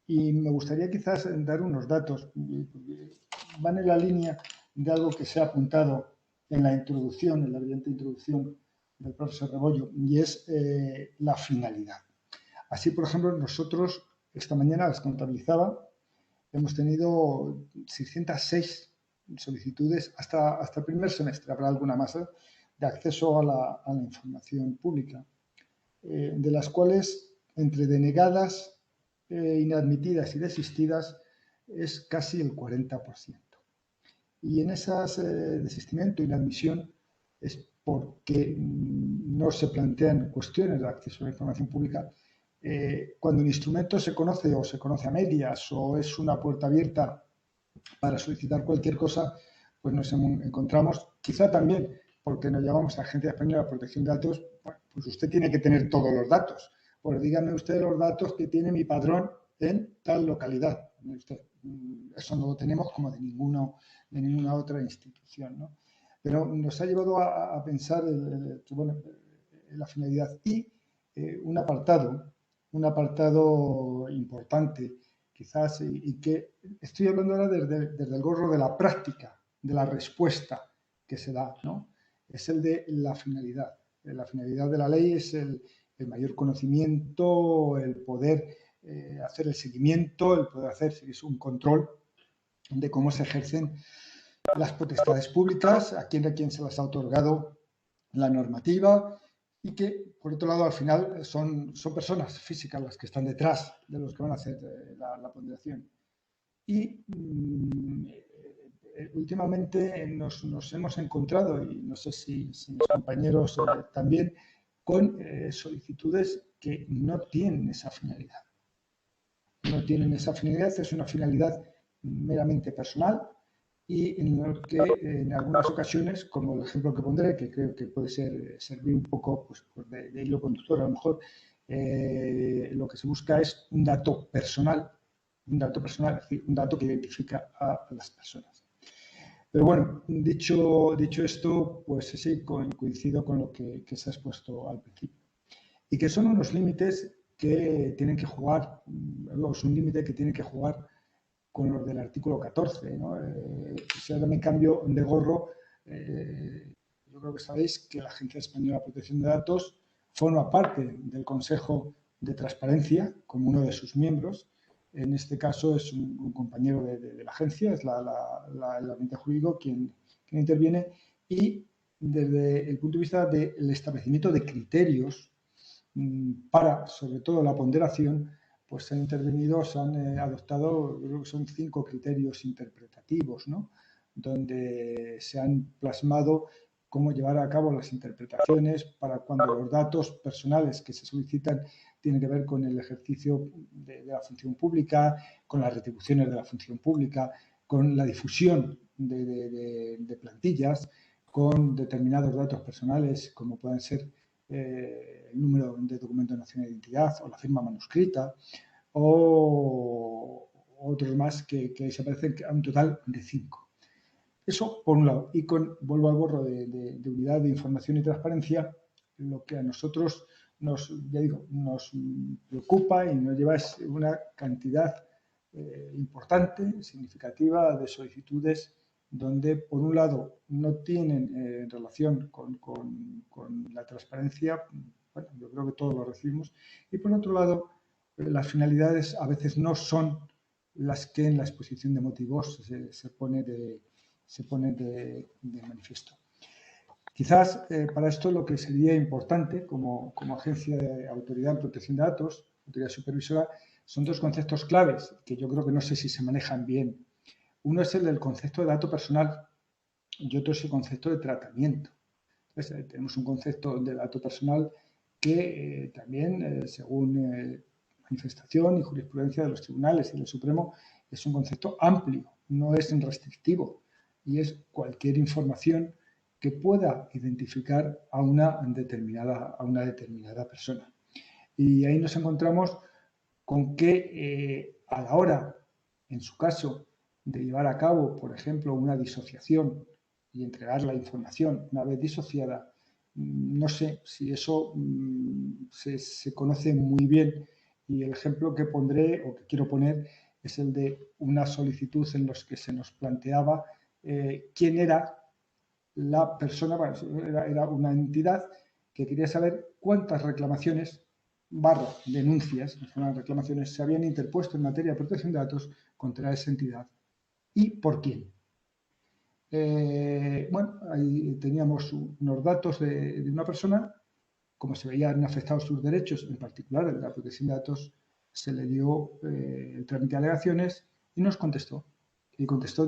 Y me gustaría quizás dar unos datos, van en la línea de algo que se ha apuntado en la introducción, en la brillante introducción del profesor Rebollo, y es la finalidad. Así, por ejemplo, nosotros esta mañana las contabilizaba, hemos tenido 606 solicitudes hasta el primer semestre, habrá alguna más, de acceso a la información pública, de las cuales entre denegadas, inadmitidas y desistidas es casi el 40%. Y en esas desistimiento y inadmisión es porque no se plantean cuestiones de acceso a la información pública. Cuando un instrumento se conoce o se conoce a medias o es una puerta abierta para solicitar cualquier cosa, pues nos encontramos, quizá también porque nos llamamos Agencia Española de Protección de Datos, bueno, pues usted tiene que tener todos los datos. Pues dígame usted los datos que tiene mi padrón en tal localidad. Eso no lo tenemos como de ninguna otra institución, ¿no? Pero nos ha llevado a pensar la finalidad y un apartado importante, quizás, y que estoy hablando ahora desde el gorro de la práctica, de la respuesta que se da, ¿no? Es el de la finalidad. La finalidad de la ley es el mayor conocimiento, el poder hacer el seguimiento, el poder hacer un control de cómo se ejercen las potestades públicas, a quién se las ha otorgado la normativa, y que, por otro lado, al final son personas físicas las que están detrás de los que van a hacer la ponderación. Y últimamente nos hemos encontrado, y no sé si mis compañeros también, con solicitudes que no tienen esa finalidad. No tienen esa finalidad, es una finalidad meramente personal, y en lo que en algunas ocasiones, como el ejemplo que pondré, que creo que puede servir un poco pues, de hilo conductor, a lo mejor lo que se busca es un dato personal, es decir, un dato que identifica a las personas. Pero bueno, dicho esto, pues sí, coincido con lo que se ha expuesto al principio. Y que son unos límites que tienen que jugar, es un límite que tiene que jugar con los del artículo 14, ¿no? Si ahora me cambio de gorro, yo creo que sabéis que la Agencia Española de Protección de Datos forma parte del Consejo de Transparencia como uno de sus miembros. En este caso es un compañero de la agencia, es el ambiente jurídico quien interviene, y desde el punto de vista del establecimiento de criterios para, sobre todo, la ponderación, pues se han intervenido, se han adoptado, creo que son 5 criterios interpretativos, ¿no? Donde se han plasmado cómo llevar a cabo las interpretaciones para cuando los datos personales que se solicitan tienen que ver con el ejercicio de la función pública, con las retribuciones de la función pública, con la difusión de plantillas, con determinados datos personales, como pueden ser el número de documento nacional de identidad o la firma manuscrita, o otros más que se parecen a un total de 5. Eso por un lado. Y vuelvo al gorro de unidad de información y transparencia, lo que a nosotros ya digo, nos preocupa y nos lleva una cantidad importante, significativa de solicitudes donde, por un lado, no tienen relación con la transparencia. Bueno, yo creo que todos lo recibimos. Y, por otro lado, las finalidades a veces no son las que en la exposición de motivos se pone de manifiesto. Quizás para esto lo que sería importante como agencia de autoridad en protección de datos, autoridad supervisora, son dos conceptos claves que yo creo que no sé si se manejan bien. Uno es el del concepto de dato personal y otro es el concepto de tratamiento. Entonces, tenemos un concepto de dato personal que también, según manifestación y jurisprudencia de los tribunales y del Supremo, es un concepto amplio, no es restrictivo y es cualquier información que pueda identificar a una determinada persona. Y ahí nos encontramos con que a la hora, en su caso, de llevar a cabo, por ejemplo, una disociación y entregar la información una vez disociada, no sé si eso se conoce muy bien, y el ejemplo que pondré o que quiero poner es el de una solicitud en los que se nos planteaba quién era la persona. Bueno, era una entidad que quería saber cuántas reclamaciones denuncias, reclamaciones, se habían interpuesto en materia de protección de datos contra esa entidad y por quién. Bueno, ahí teníamos unos datos de una persona. Como se veían afectados sus derechos, en particular el de la protección de datos, se le dio el trámite de alegaciones y nos contestó. Y contestó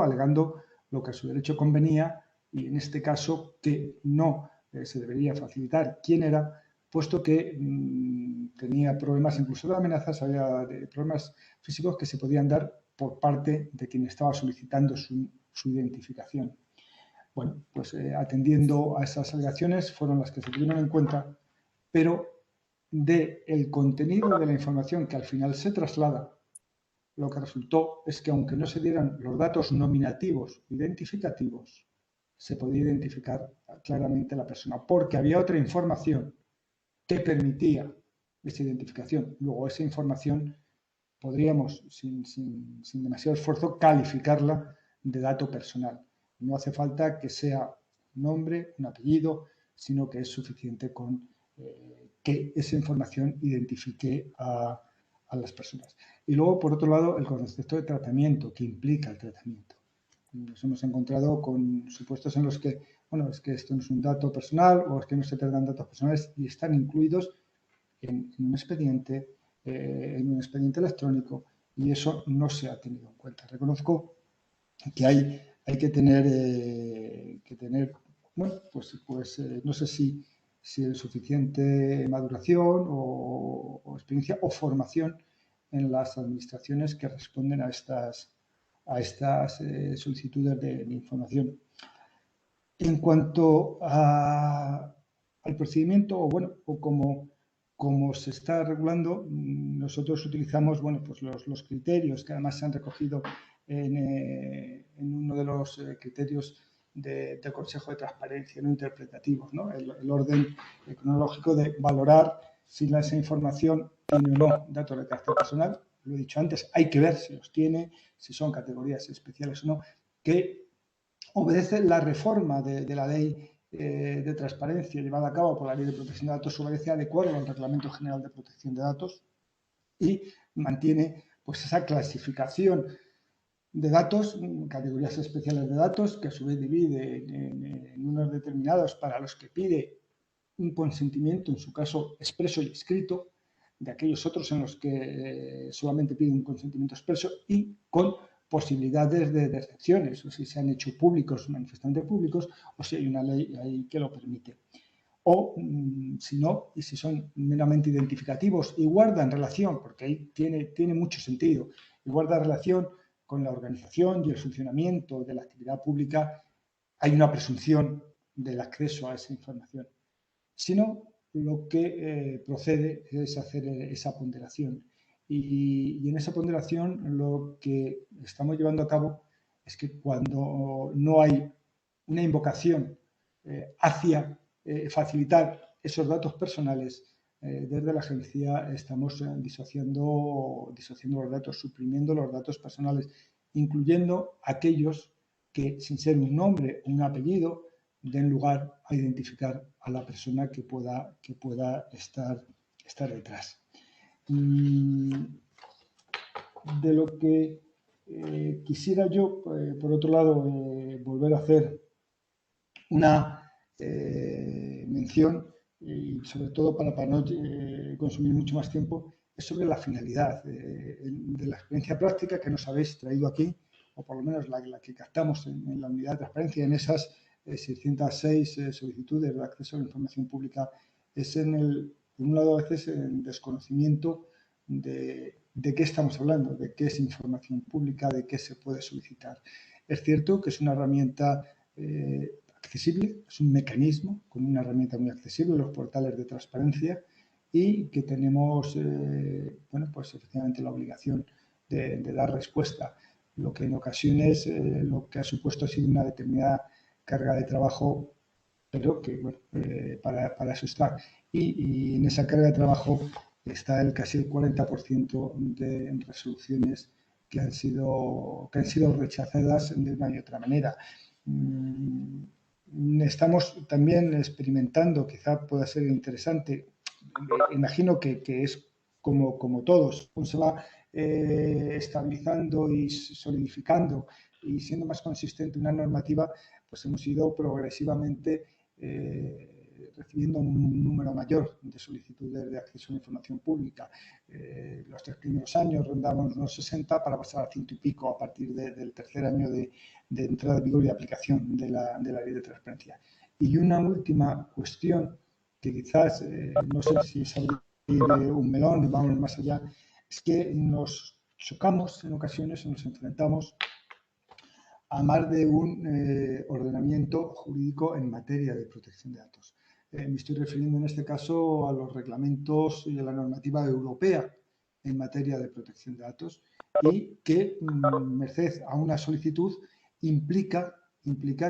alegando lo que a su derecho convenía, y en este caso que no se debería facilitar quién era, puesto que tenía problemas, incluso de amenazas, había problemas físicos que se podían dar por parte de quien estaba solicitando su identificación. Bueno, pues atendiendo a esas alegaciones fueron las que se tuvieron en cuenta, pero del contenido de la información que al final se traslada, lo que resultó es que, aunque no se dieran los datos nominativos identificativos, se podía identificar claramente la persona, porque había otra información que permitía esa identificación. Luego, esa información podríamos, sin demasiado esfuerzo, calificarla de dato personal. No hace falta que sea un nombre, un apellido, sino que es suficiente con que esa información identifique a las personas. Y luego, por otro lado, el concepto de tratamiento, que implica el tratamiento. Nos hemos encontrado con supuestos en los que, bueno, es que esto no es un dato personal o es que no se tratan datos personales y están incluidos en un expediente electrónico, y eso no se ha tenido en cuenta. Reconozco que hay que tener bueno, pues no sé si suficiente maduración o experiencia o formación en las administraciones que responden a estas solicitudes de información. En cuanto al procedimiento, o como se está regulando, nosotros utilizamos, bueno, pues los criterios que además se han recogido en uno de los criterios del Consejo de Transparencia no interpretativos, ¿no? El orden cronológico de valorar si esa información tiene o no datos de carácter personal. Lo he dicho antes, hay que ver si los tiene, si son categorías especiales o no, que obedece la reforma de la ley de transparencia llevada a cabo por la Ley de Protección de Datos, obedece adecuado al Reglamento General de Protección de Datos y mantiene pues esa clasificación de datos, categorías especiales de datos, que a su vez divide en unos determinados para los que pide un consentimiento, en su caso expreso y escrito, de aquellos otros en los que solamente pide un consentimiento expreso y con posibilidades de excepciones, o si se han hecho públicos, manifestantes públicos, o si hay una ley ahí que lo permite. O si no, y si son meramente identificativos y guardan relación, porque ahí tiene mucho sentido, y guarda relación con la organización y el funcionamiento de la actividad pública, hay una presunción del acceso a esa información. Si no, lo que procede es hacer esa ponderación. Y en esa ponderación lo que estamos llevando a cabo es que cuando no hay una invocación hacia facilitar esos datos personales, desde la agencia estamos disociando los datos, suprimiendo los datos personales, incluyendo aquellos que, sin ser un nombre o un apellido, den lugar a identificar a la persona que pueda estar detrás. De lo que quisiera yo, por otro lado, volver a hacer una mención, y sobre todo para no consumir mucho más tiempo, es sobre la finalidad de la experiencia práctica que nos habéis traído aquí, o por lo menos la que captamos en la unidad de transparencia, en esas 606 solicitudes de acceso a la información pública, es por un lado, a veces el desconocimiento de qué estamos hablando, de qué es información pública, de qué se puede solicitar. Es cierto que es una herramienta accesible, es un mecanismo con una herramienta muy accesible, los portales de transparencia, y que tenemos, bueno, pues efectivamente la obligación de dar respuesta. Lo que en ocasiones lo que ha supuesto ha sido una determinada carga de trabajo, pero que, bueno, para eso está. Y en esa carga de trabajo está casi el 40% de resoluciones que han sido rechazadas de una y otra manera. Estamos también experimentando, quizá pueda ser interesante, imagino que es como todos, se va estabilizando y solidificando y siendo más consistente una normativa, pues hemos ido progresivamente recibiendo un número mayor de solicitudes de acceso a la información pública. Los 3 primeros años rondaban unos 60 para pasar a 100 y pico a partir del tercer año de entrada en vigor y aplicación de la ley de transparencia. Y una última cuestión que quizás, no sé si es abrir un melón y vamos más allá, es que nos chocamos en ocasiones, nos enfrentamos a más de un ordenamiento jurídico en materia de protección de datos. Me estoy refiriendo en este caso a los reglamentos y a la normativa europea en materia de protección de datos, y que, merced a una solicitud, implica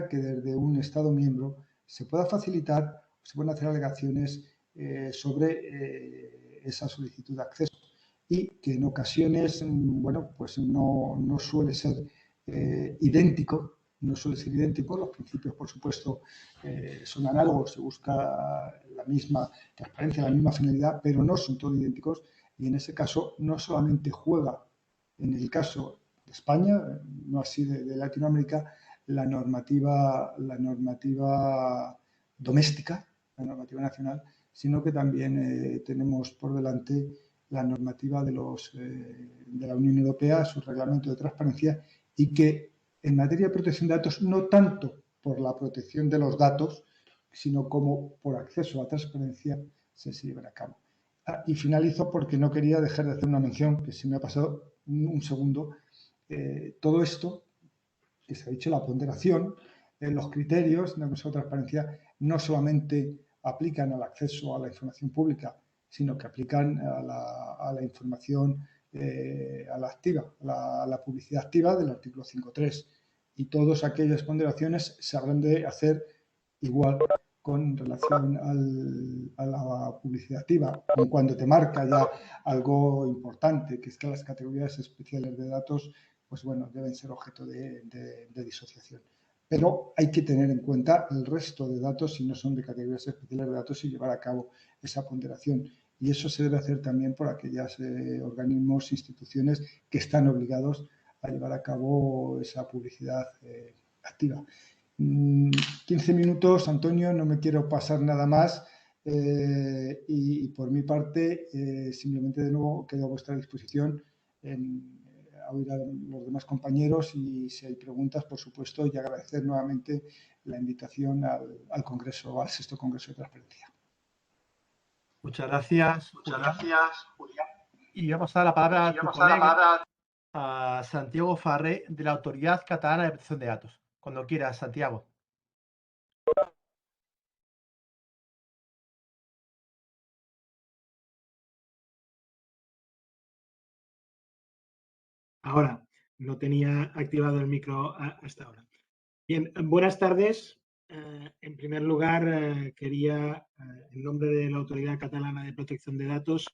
que desde un Estado miembro se pueda facilitar, se puedan hacer alegaciones sobre esa solicitud de acceso, y que en ocasiones, bueno, pues no suele ser idéntico, los principios, por supuesto, son análogos, se busca la misma transparencia, la misma finalidad, pero no son todos idénticos, y en ese caso no solamente juega, en el caso de España, no así de Latinoamérica, la normativa doméstica, la normativa nacional, sino que también tenemos por delante la normativa de la Unión Europea, su reglamento de transparencia, y que en materia de protección de datos, no tanto por la protección de los datos, sino como por acceso a transparencia, se lleven a cabo. Y finalizo porque no quería dejar de hacer una mención, que se me ha pasado un segundo. Todo esto, que se ha dicho, la ponderación, los criterios de acceso a transparencia no solamente aplican al acceso a la información pública, sino que aplican a la información, a la activa, a la publicidad activa del artículo 5.3. Y todas aquellas ponderaciones se habrán de hacer igual con relación a la publicidad activa, cuando te marca ya algo importante, que es que las categorías especiales de datos, pues bueno, deben ser objeto de disociación. Pero hay que tener en cuenta el resto de datos si no son de categorías especiales de datos y llevar a cabo esa ponderación. Y eso se debe hacer también por aquellos organismos, instituciones que están obligados a llevar a cabo esa publicidad activa. 15 minutos, Antonio, no me quiero pasar nada más. Y por mi parte, simplemente de nuevo quedo a vuestra disposición a oír a los demás compañeros, y si hay preguntas, por supuesto, y agradecer nuevamente la invitación al Congreso, al sexto Congreso de Transparencia. Muchas gracias, Julián. Y vamos a dar la palabra a tu colega, a Santiago Farré, de la Autoridad Catalana de Protección de Datos. Cuando quieras, Santiago. Ahora, no tenía activado el micro hasta ahora. Bien, buenas tardes En primer lugar, quería, en nombre de la Autoridad Catalana de Protección de Datos,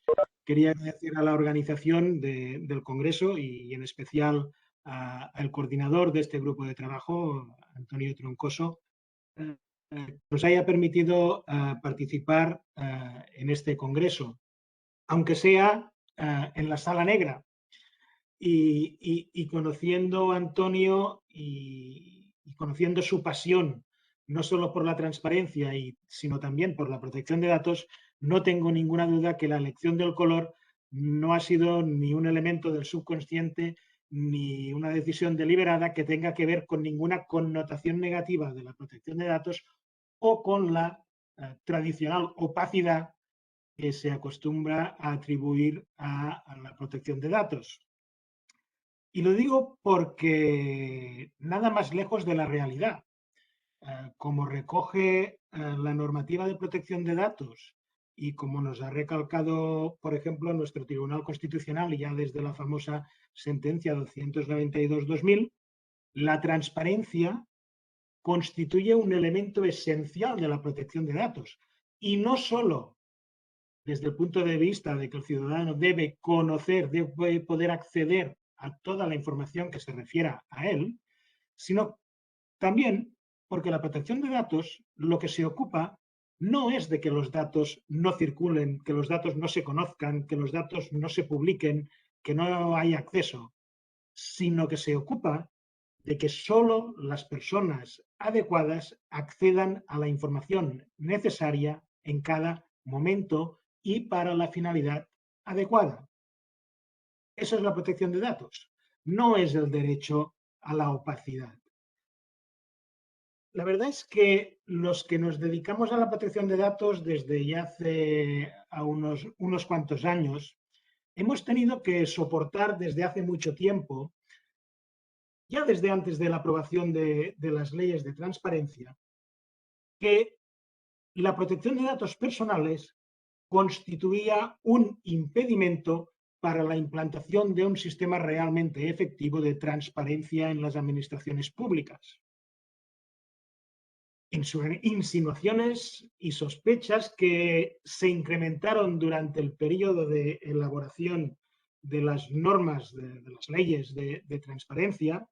quería agradecer a la organización del Congreso y en especial al coordinador de este grupo de trabajo, Antonio Troncoso, nos haya permitido participar en este Congreso, aunque sea en la Sala Negra. Y conociendo a Antonio y conociendo su pasión, no solo por la transparencia, sino también por la protección de datos, no tengo ninguna duda que la elección del color no ha sido ni un elemento del subconsciente ni una decisión deliberada que tenga que ver con ninguna connotación negativa de la protección de datos o con la tradicional opacidad que se acostumbra a atribuir a la protección de datos. Y lo digo porque nada más lejos de la realidad. Como recoge la normativa de protección de datos y como nos ha recalcado, por ejemplo, nuestro Tribunal Constitucional y ya desde la famosa sentencia 292-2000, la transparencia constituye un elemento esencial de la protección de datos. Y no solo desde el punto de vista de que el ciudadano debe conocer, debe poder acceder a toda la información que se refiera a él, sino también porque la protección de datos lo que se ocupa no es de que los datos no circulen, que los datos no se conozcan, que los datos no se publiquen, que no haya acceso, sino que se ocupa de que solo las personas adecuadas accedan a la información necesaria en cada momento y para la finalidad adecuada. Eso es la protección de datos, no es el derecho a la opacidad. La verdad es que los que nos dedicamos a la protección de datos desde ya hace unos cuantos años, hemos tenido que soportar desde hace mucho tiempo, ya desde antes de la aprobación de las leyes de transparencia, que la protección de datos personales constituía un impedimento para la implantación de un sistema realmente efectivo de transparencia en las administraciones públicas. Insinuaciones y sospechas que se incrementaron durante el periodo de elaboración de las normas, de las leyes de transparencia,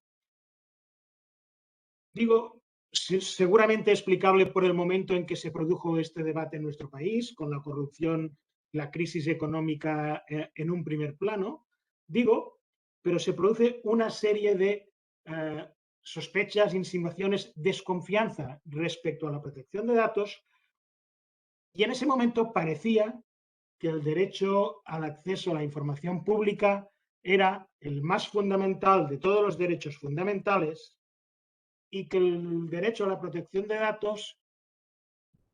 digo, seguramente explicable por el momento en que se produjo este debate en nuestro país, con la corrupción, la crisis económica en un primer plano, digo, pero se produce una serie de sospechas, insinuaciones, desconfianza respecto a la protección de datos, y en ese momento parecía que el derecho al acceso a la información pública era el más fundamental de todos los derechos fundamentales y que el derecho a la protección de datos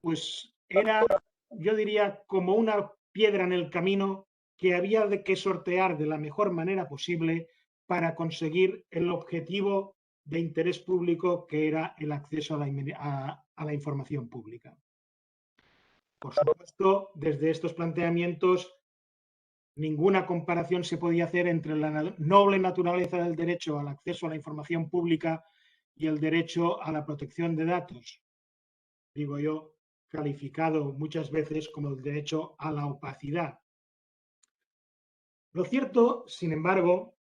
pues era, yo diría, como una piedra en el camino que había de que sortear de la mejor manera posible para conseguir el objetivo de interés público que era el acceso a la información pública. Por supuesto, desde estos planteamientos, ninguna comparación se podía hacer entre la noble naturaleza del derecho al acceso a la información pública y el derecho a la protección de datos, digo yo, calificado muchas veces como el derecho a la opacidad. Lo cierto, sin embargo,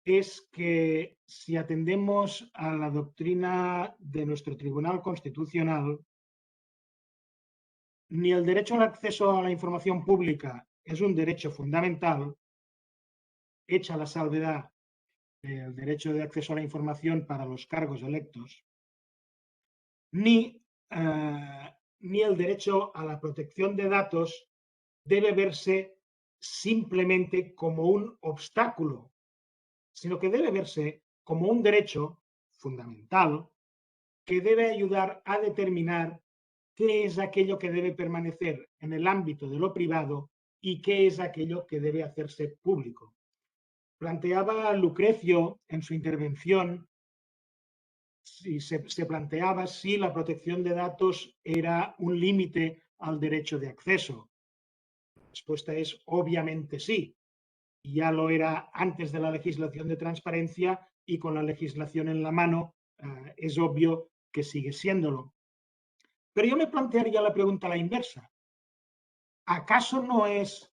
es que si atendemos a la doctrina de nuestro Tribunal Constitucional, ni el derecho al acceso a la información pública es un derecho fundamental, hecha la salvedad del derecho de acceso a la información para los cargos electos, ni el derecho a la protección de datos debe verse simplemente como un obstáculo, sino que debe verse como un derecho fundamental que debe ayudar a determinar qué es aquello que debe permanecer en el ámbito de lo privado y qué es aquello que debe hacerse público. Planteaba Lucrecio en su intervención, se planteaba si la protección de datos era un límite al derecho de acceso. La respuesta es obviamente sí. Ya lo era antes de la legislación de transparencia y con la legislación en la mano es obvio que sigue siéndolo. Pero yo me plantearía la pregunta a la inversa. ¿Acaso no es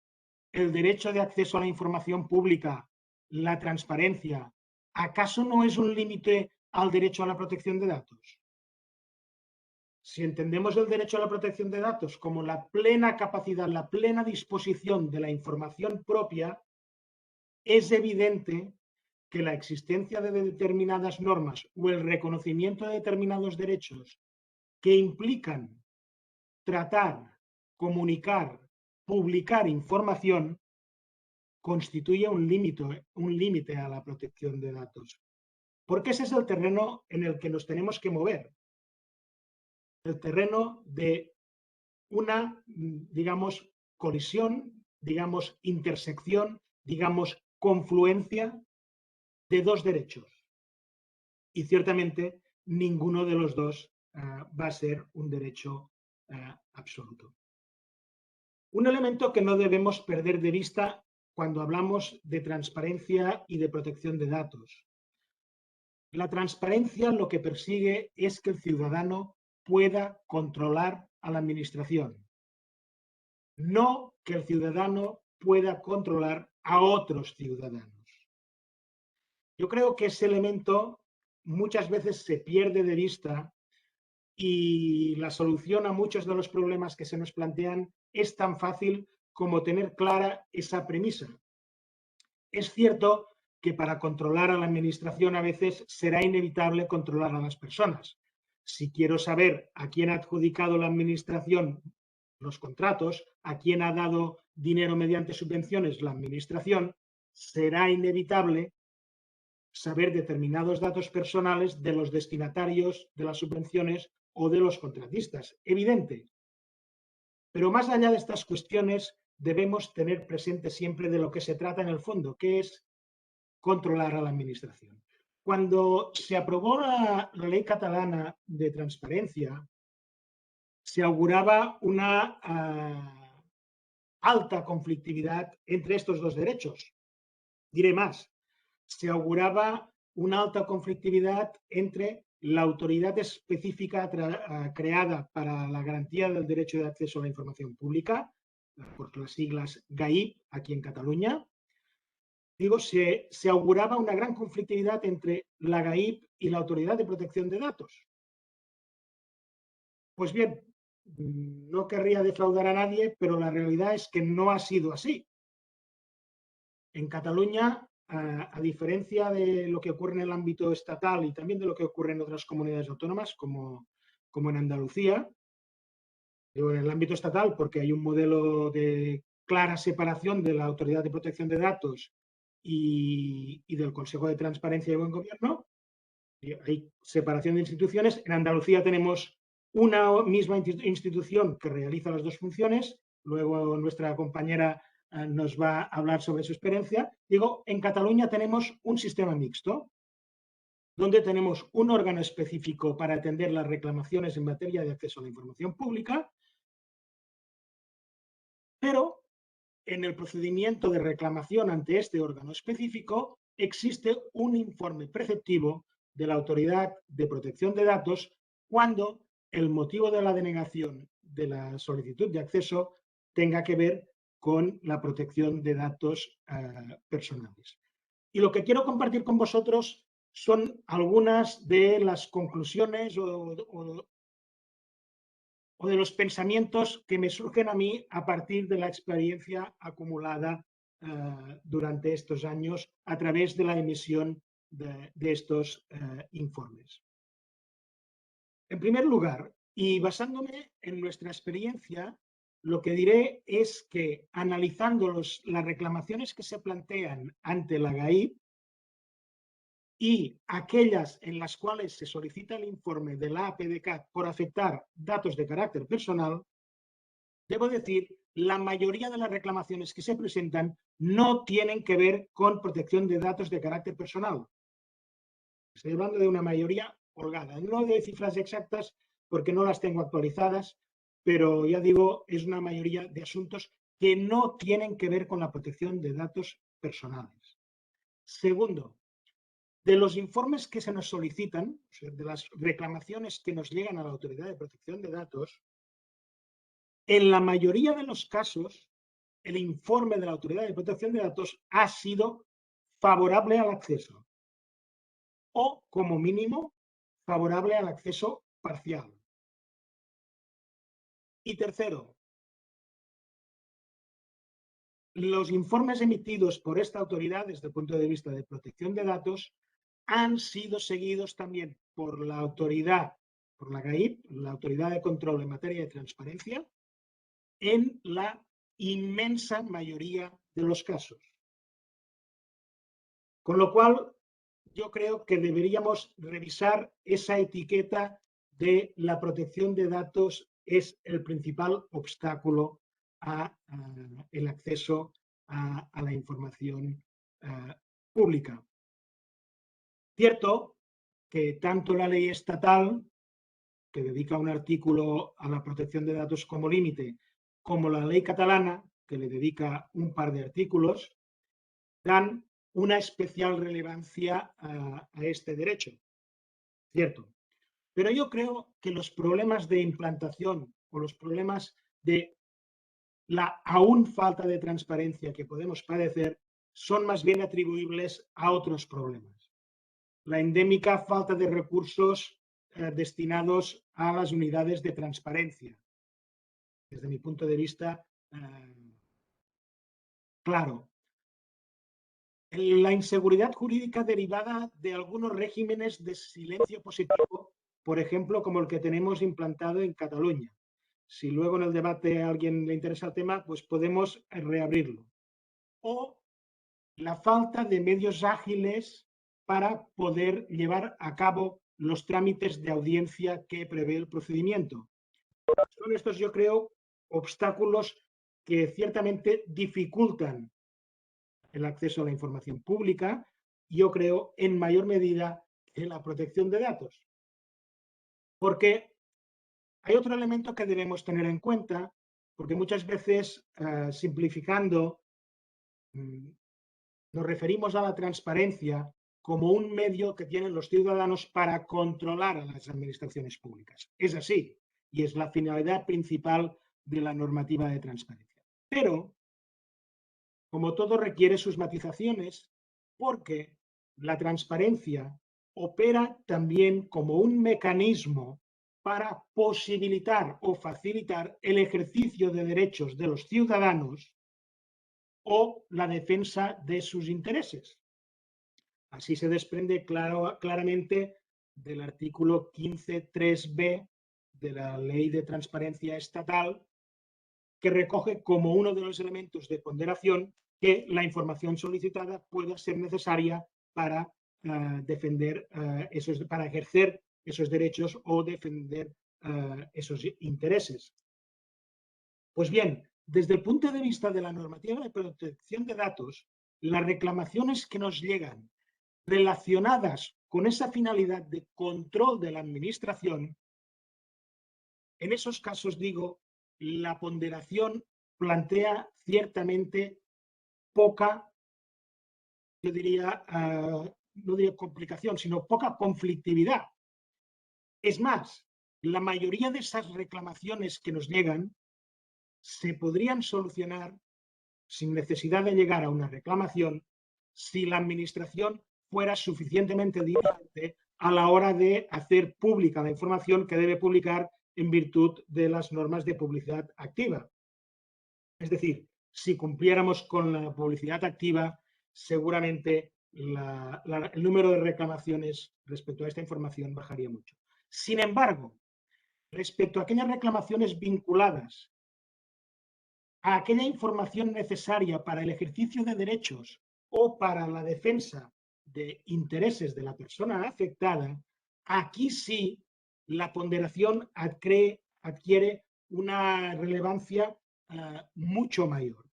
el derecho de acceso a la información pública, la transparencia, acaso no es un límite al derecho a la protección de datos? Si entendemos el derecho a la protección de datos como la plena capacidad, la plena disposición de la información propia, es evidente que la existencia de determinadas normas o el reconocimiento de determinados derechos que implican tratar, comunicar, publicar información constituye un límite a la protección de datos. Porque ese es el terreno en el que nos tenemos que mover. El terreno de una, digamos, colisión, digamos, intersección, digamos, confluencia de dos derechos. Y ciertamente ninguno de los dos va a ser un derecho absoluto. Un elemento que no debemos perder de vista cuando hablamos de transparencia y de protección de datos. La transparencia lo que persigue es que el ciudadano pueda controlar a la administración, no que el ciudadano pueda controlar a otros ciudadanos. Yo creo que ese elemento muchas veces se pierde de vista y la solución a muchos de los problemas que se nos plantean es tan fácil como tener clara esa premisa. Es cierto que para controlar a la administración a veces será inevitable controlar a las personas. Si quiero saber a quién ha adjudicado la administración los contratos, a quién ha dado dinero mediante subvenciones la administración, será inevitable saber determinados datos personales de los destinatarios de las subvenciones o de los contratistas. Evidente. Pero más allá de estas cuestiones, debemos tener presente siempre de lo que se trata en el fondo, que es controlar a la administración. Cuando se aprobó la ley catalana de transparencia, se auguraba una alta conflictividad entre estos dos derechos. Diré más, se auguraba una alta conflictividad entre la autoridad específica creada para la garantía del derecho de acceso a la información pública, por las siglas GAIP, aquí en Cataluña. Digo, se auguraba una gran conflictividad entre la GAIP y la Autoridad de Protección de Datos. Pues bien, no querría defraudar a nadie, pero la realidad es que no ha sido así. En Cataluña, a diferencia de lo que ocurre en el ámbito estatal y también de lo que ocurre en otras comunidades autónomas, como en Andalucía, digo en el ámbito estatal porque hay un modelo de clara separación de la Autoridad de Protección de Datos y del Consejo de Transparencia y Buen Gobierno. Hay separación de instituciones. En Andalucía tenemos una misma institución que realiza las dos funciones. Luego nuestra compañera nos va a hablar sobre su experiencia. Digo, en Cataluña tenemos un sistema mixto, donde tenemos un órgano específico para atender las reclamaciones en materia de acceso a la información pública, pero en el procedimiento de reclamación ante este órgano específico existe un informe preceptivo de la Autoridad de Protección de Datos cuando el motivo de la denegación de la solicitud de acceso tenga que ver con la protección de datos personales. Y lo que quiero compartir con vosotros son algunas de las conclusiones o de los pensamientos que me surgen a mí a partir de la experiencia acumulada durante estos años a través de la emisión de estos informes. En primer lugar, y basándome en nuestra experiencia, lo que diré es que analizando las reclamaciones que se plantean ante la GAIP y aquellas en las cuales se solicita el informe de la APDCAT por afectar datos de carácter personal, debo decir, la mayoría de las reclamaciones que se presentan no tienen que ver con protección de datos de carácter personal. Estoy hablando de una mayoría holgada, no de cifras exactas porque no las tengo actualizadas, pero ya digo, es una mayoría de asuntos que no tienen que ver con la protección de datos personales. Segundo, De los informes que se nos solicitan, o sea, de las reclamaciones que nos llegan a la Autoridad de Protección de Datos, en la mayoría de los casos, el informe de la Autoridad de Protección de Datos ha sido favorable al acceso o, como mínimo, favorable al acceso parcial. Y tercero, los informes emitidos por esta autoridad desde el punto de vista de protección de datos han sido seguidos también por la autoridad, por la GAIP, la Autoridad de Control en materia de transparencia, en la inmensa mayoría de los casos. Con lo cual, yo creo que deberíamos revisar esa etiqueta de la protección de datos es el principal obstáculo el acceso a la información pública. Cierto que tanto la ley estatal, que dedica un artículo a la protección de datos como límite, como la ley catalana, que le dedica un par de artículos, dan una especial relevancia a este derecho. Cierto. Pero yo creo que los problemas de implantación o los problemas de la aún falta de transparencia que podemos padecer son más bien atribuibles a otros problemas. La endémica falta de recursos destinados a las unidades de transparencia. Desde mi punto de vista, claro. La inseguridad jurídica derivada de algunos regímenes de silencio positivo, por ejemplo, como el que tenemos implantado en Cataluña. Si luego en el debate a alguien le interesa el tema, pues podemos reabrirlo. O la falta de medios ágiles para poder llevar a cabo los trámites de audiencia que prevé el procedimiento. Son estos, yo creo, obstáculos que ciertamente dificultan el acceso a la información pública, yo creo, en mayor medida en la protección de datos. Porque hay otro elemento que debemos tener en cuenta, porque muchas veces, simplificando, nos referimos a la transparencia como un medio que tienen los ciudadanos para controlar a las administraciones públicas. Es así, y es la finalidad principal de la normativa de transparencia. Pero, como todo requiere sus matizaciones, porque la transparencia opera también como un mecanismo para posibilitar o facilitar el ejercicio de derechos de los ciudadanos o la defensa de sus intereses. Así se desprende claramente del artículo 15.3b de la Ley de Transparencia Estatal, que recoge como uno de los elementos de ponderación que la información solicitada pueda ser necesaria para defender para ejercer esos derechos o defender esos intereses. Pues bien, desde el punto de vista de la normativa de protección de datos, las reclamaciones que nos llegan relacionadas con esa finalidad de control de la administración, en esos casos, digo, la ponderación plantea ciertamente poca, yo diría, no diría complicación, sino poca conflictividad. Es más, la mayoría de esas reclamaciones que nos llegan se podrían solucionar sin necesidad de llegar a una reclamación si la administración fuera suficientemente diligente a la hora de hacer pública la información que debe publicar en virtud de las normas de publicidad activa. Es decir, si cumpliéramos con la publicidad activa, seguramente el número de reclamaciones respecto a esta información bajaría mucho. Sin embargo, respecto a aquellas reclamaciones vinculadas a aquella información necesaria para el ejercicio de derechos o para la defensa de intereses de la persona afectada, aquí sí la ponderación adquiere una relevancia mucho mayor.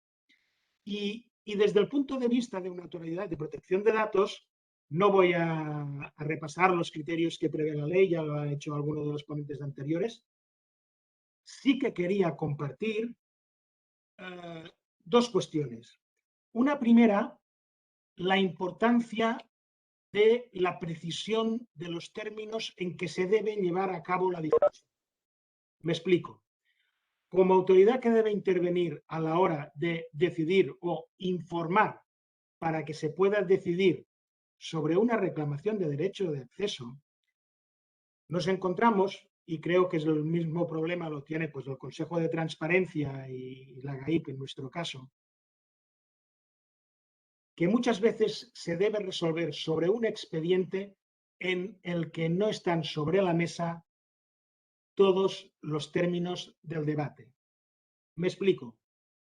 Y desde el punto de vista de una autoridad de protección de datos, no voy a repasar los criterios que prevé la ley, ya lo han hecho algunos de los ponentes anteriores. Sí que quería compartir dos cuestiones. Una primera, la importancia de la precisión de los términos en que se debe llevar a cabo la difusión. Me explico. Como autoridad que debe intervenir a la hora de decidir o informar para que se pueda decidir sobre una reclamación de derecho de acceso, nos encontramos, y creo que es el mismo problema lo tiene pues el Consejo de Transparencia y la GAIP en nuestro caso, que muchas veces se debe resolver sobre un expediente en el que no están sobre la mesa todos los términos del debate. Me explico.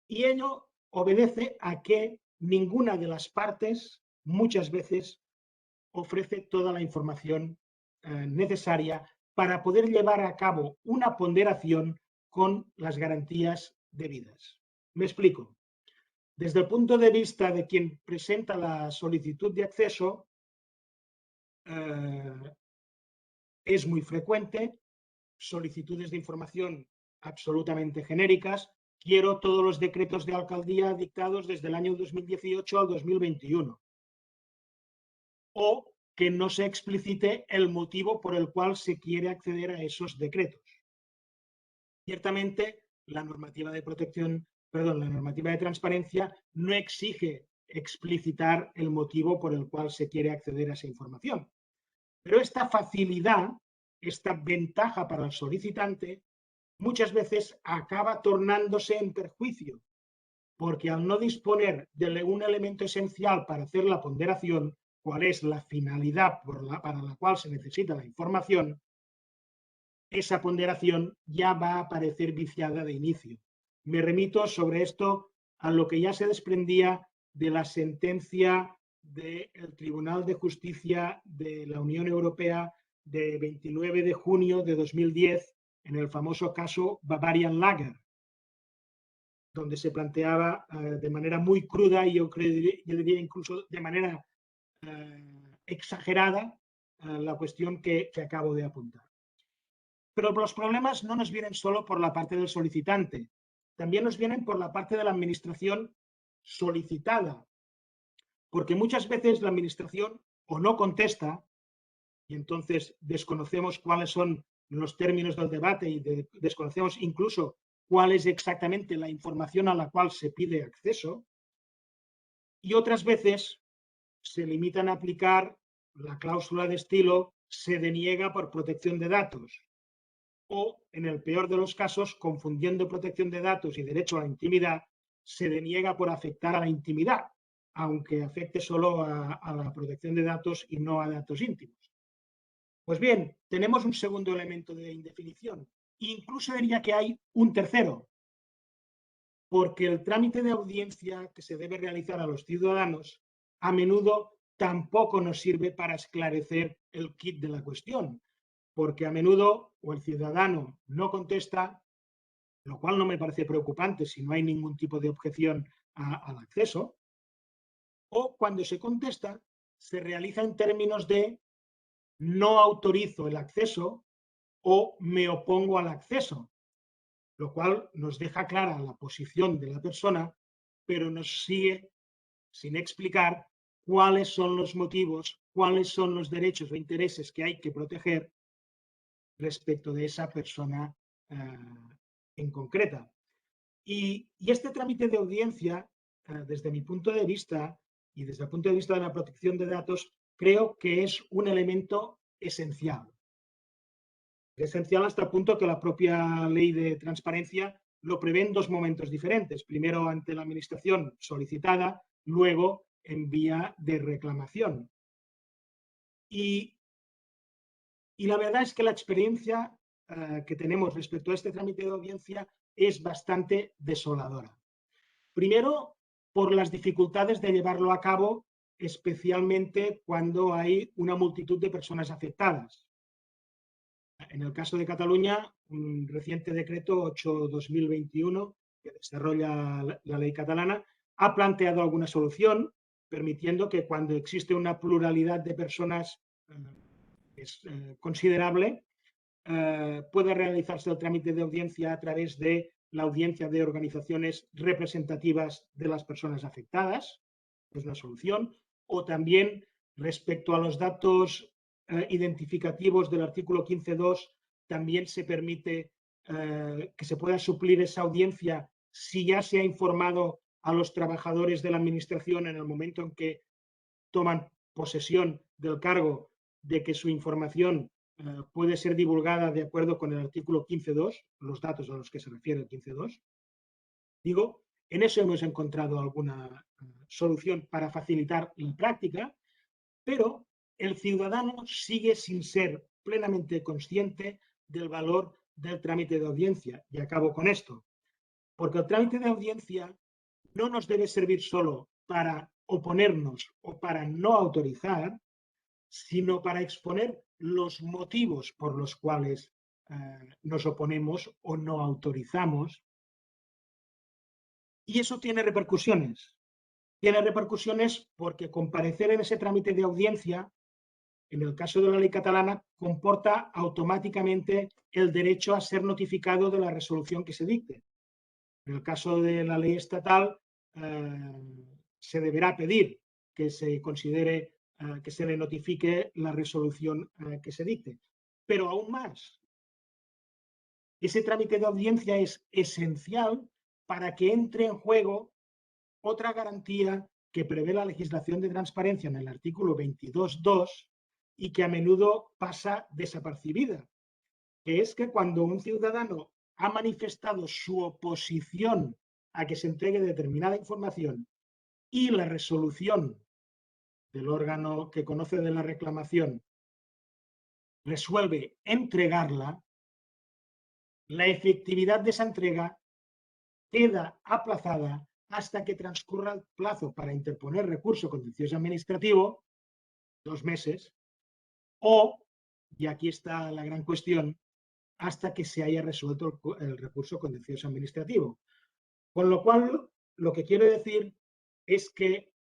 Y ello obedece a que ninguna de las partes muchas veces ofrece toda la información necesaria para poder llevar a cabo una ponderación con las garantías debidas. Me explico. Desde el punto de vista de quien presenta la solicitud de acceso, es muy frecuente solicitudes de información absolutamente genéricas. Quiero todos los decretos de alcaldía dictados desde el año 2018 al 2021. O que no se explicite el motivo por el cual se quiere acceder a esos decretos. Ciertamente, la normativa de la normativa de transparencia no exige explicitar el motivo por el cual se quiere acceder a esa información. Pero esta facilidad, esta ventaja para el solicitante, muchas veces acaba tornándose en perjuicio, porque al no disponer de un elemento esencial para hacer la ponderación, cuál es la finalidad para la cual se necesita la información, esa ponderación ya va a aparecer viciada de inicio. Me remito sobre esto a lo que ya se desprendía de la sentencia del Tribunal de Justicia de la Unión Europea de 29 de junio de 2010 en el famoso caso Bavarian Lager, donde se planteaba de manera muy cruda y yo diría incluso de manera exagerada la cuestión que acabo de apuntar. Pero los problemas no nos vienen solo por la parte del solicitante, también nos vienen por la parte de la administración solicitada, porque muchas veces la administración o no contesta y entonces desconocemos cuáles son los términos del debate y desconocemos incluso cuál es exactamente la información a la cual se pide acceso, y otras veces se limitan a aplicar la cláusula de estilo se deniega por protección de datos o, en el peor de los casos, confundiendo protección de datos y derecho a la intimidad, se deniega por afectar a la intimidad, aunque afecte solo a la protección de datos y no a datos íntimos. Pues bien, tenemos un segundo elemento de indefinición. Incluso diría que hay un tercero, porque el trámite de audiencia que se debe realizar a los ciudadanos a menudo tampoco nos sirve para esclarecer el quid de la cuestión, porque a menudo o el ciudadano no contesta, lo cual no me parece preocupante si no hay ningún tipo de objeción al acceso, o cuando se contesta se realiza en términos de no autorizo el acceso o me opongo al acceso, lo cual nos deja clara la posición de la persona, pero nos sigue sin explicar cuáles son los motivos, cuáles son los derechos o intereses que hay que proteger respecto de esa persona en concreta. Y este trámite de audiencia, desde mi punto de vista y desde el punto de vista de la protección de datos, creo que es un elemento esencial. Esencial hasta el punto que la propia ley de transparencia lo prevé en dos momentos diferentes. Primero ante la administración solicitada, luego en vía de reclamación. Y la verdad es que la experiencia que tenemos respecto a este trámite de audiencia es bastante desoladora. Primero, por las dificultades de llevarlo a cabo, especialmente cuando hay una multitud de personas afectadas. En el caso de Cataluña, un reciente decreto 8/2021, que desarrolla la ley catalana, ha planteado alguna solución, permitiendo que cuando existe una pluralidad de personas considerable, puede realizarse el trámite de audiencia a través de la audiencia de organizaciones representativas de las personas afectadas, es una solución, o también Respecto a los datos identificativos del artículo 15.2, también se permite que se pueda suplir esa audiencia si ya se ha informado a los trabajadores de la Administración en el momento en que toman posesión del cargo de que su información puede ser divulgada de acuerdo con el artículo 15.2, los datos a los que se refiere el 15.2. Digo, en eso hemos encontrado alguna solución para facilitar la práctica, pero el ciudadano sigue sin ser plenamente consciente del valor del trámite de audiencia. Y acabo con esto, porque el trámite de audiencia no nos debe servir solo para oponernos o para no autorizar, sino para exponer los motivos por los cuales nos oponemos o no autorizamos. Y eso tiene repercusiones. Tiene repercusiones porque comparecer en ese trámite de audiencia, en el caso de la ley catalana, comporta automáticamente el derecho a ser notificado de la resolución que se dicte. En el caso de la ley estatal, se deberá pedir que se considere que se le notifique la resolución que se dicte. Pero aún más, ese trámite de audiencia es esencial para que entre en juego otra garantía que prevé la legislación de transparencia en el artículo 22.2 y que a menudo pasa desapercibida, que es que cuando un ciudadano ha manifestado su oposición a que se entregue determinada información y la resolución del órgano que conoce de la reclamación resuelve entregarla, la efectividad de esa entrega queda aplazada hasta que transcurra el plazo para interponer recurso contencioso administrativo, 2 meses, o, y aquí está la gran cuestión, hasta que se haya resuelto el recurso contencioso administrativo. Con lo cual, lo que quiero decir es que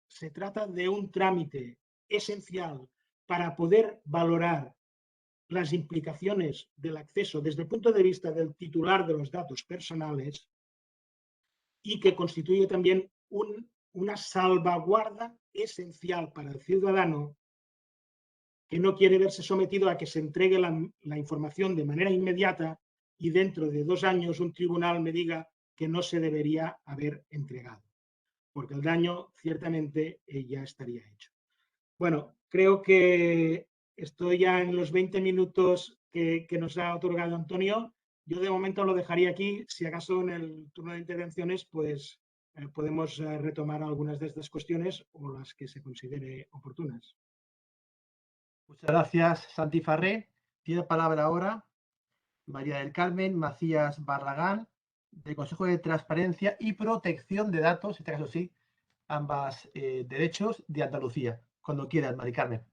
se trata de un trámite esencial para poder valorar las implicaciones del acceso desde el punto de vista del titular de los datos personales y que constituye también una salvaguarda esencial para el ciudadano que no quiere verse sometido a que se entregue la información de manera inmediata y dentro de 2 años un tribunal me diga que no se debería haber entregado, porque el daño ciertamente ya estaría hecho. Bueno, creo que estoy ya en los 20 minutos que nos ha otorgado Antonio. Yo de momento lo dejaría aquí. Si acaso en el turno de intervenciones, pues podemos retomar algunas de estas cuestiones o las que se considere oportunas. Muchas gracias, Santi Farré. Tiene palabra ahora María del Carmen Macías Barragán, del Consejo de Transparencia y Protección de Datos, en este caso sí, ambas derechos, de Andalucía. Cuando quieras, María Carmen.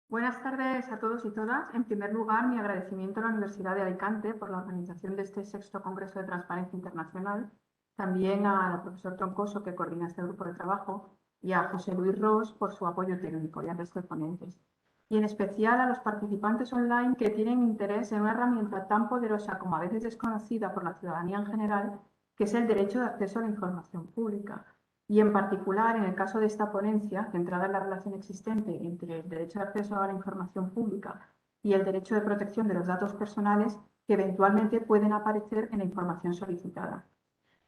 Buenas tardes a todos y todas. En primer lugar, mi agradecimiento a la Universidad de Alicante por la organización de este 6º Congreso de Transparencia Internacional, también al profesor Troncoso, que coordina este grupo de trabajo, y a José Luis Ros por su apoyo técnico y al resto de ponentes. Y en especial a los participantes online que tienen interés en una herramienta tan poderosa como a veces desconocida por la ciudadanía en general, que es el derecho de acceso a la información pública. Y en particular, en el caso de esta ponencia, centrada en la relación existente entre el derecho de acceso a la información pública y el derecho de protección de los datos personales que eventualmente pueden aparecer en la información solicitada.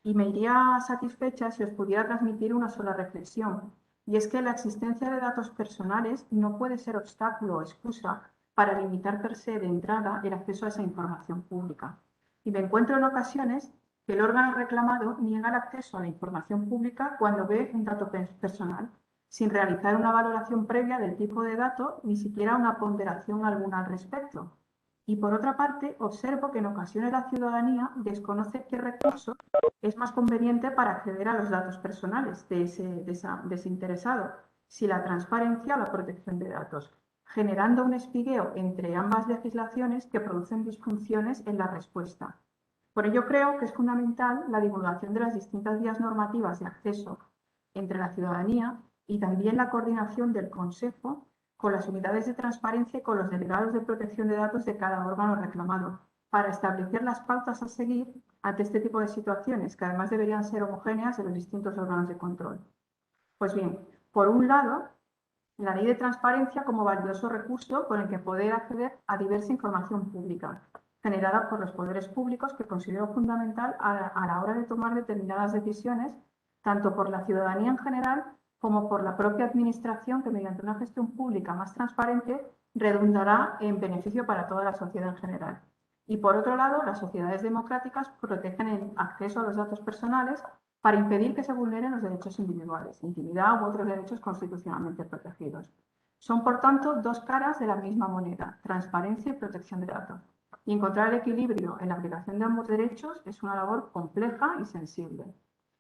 Y me iría satisfecha si os pudiera transmitir una sola reflexión, y es que la existencia de datos personales no puede ser obstáculo o excusa para limitar per se de entrada el acceso a esa información pública. Y me encuentro en ocasiones que el órgano reclamado niega el acceso a la información pública cuando ve un dato personal, sin realizar una valoración previa del tipo de dato, ni siquiera una ponderación alguna al respecto. Y por otra parte, observo que en ocasiones la ciudadanía desconoce qué recurso es más conveniente para acceder a los datos personales de ese interesado, si la transparencia o la protección de datos, generando un espigueo entre ambas legislaciones que producen disfunciones en la respuesta. Por ello creo que es fundamental la divulgación de las distintas vías normativas de acceso entre la ciudadanía y también la coordinación del Consejo con las unidades de transparencia y con los delegados de protección de datos de cada órgano reclamado, para establecer las pautas a seguir ante este tipo de situaciones, que además deberían ser homogéneas en los distintos órganos de control. Pues bien, por un lado, la Ley de Transparencia como valioso recurso con el que poder acceder a diversa información pública generada por los poderes públicos, que considero fundamental a la hora de tomar determinadas decisiones, tanto por la ciudadanía en general como por la propia Administración, que mediante una gestión pública más transparente redundará en beneficio para toda la sociedad en general. Y por otro lado, las sociedades democráticas protegen el acceso a los datos personales para impedir que se vulneren los derechos individuales, intimidad u otros derechos constitucionalmente protegidos. Son, por tanto, dos caras de la misma moneda, transparencia y protección de datos. Y encontrar el equilibrio en la aplicación de ambos derechos es una labor compleja y sensible.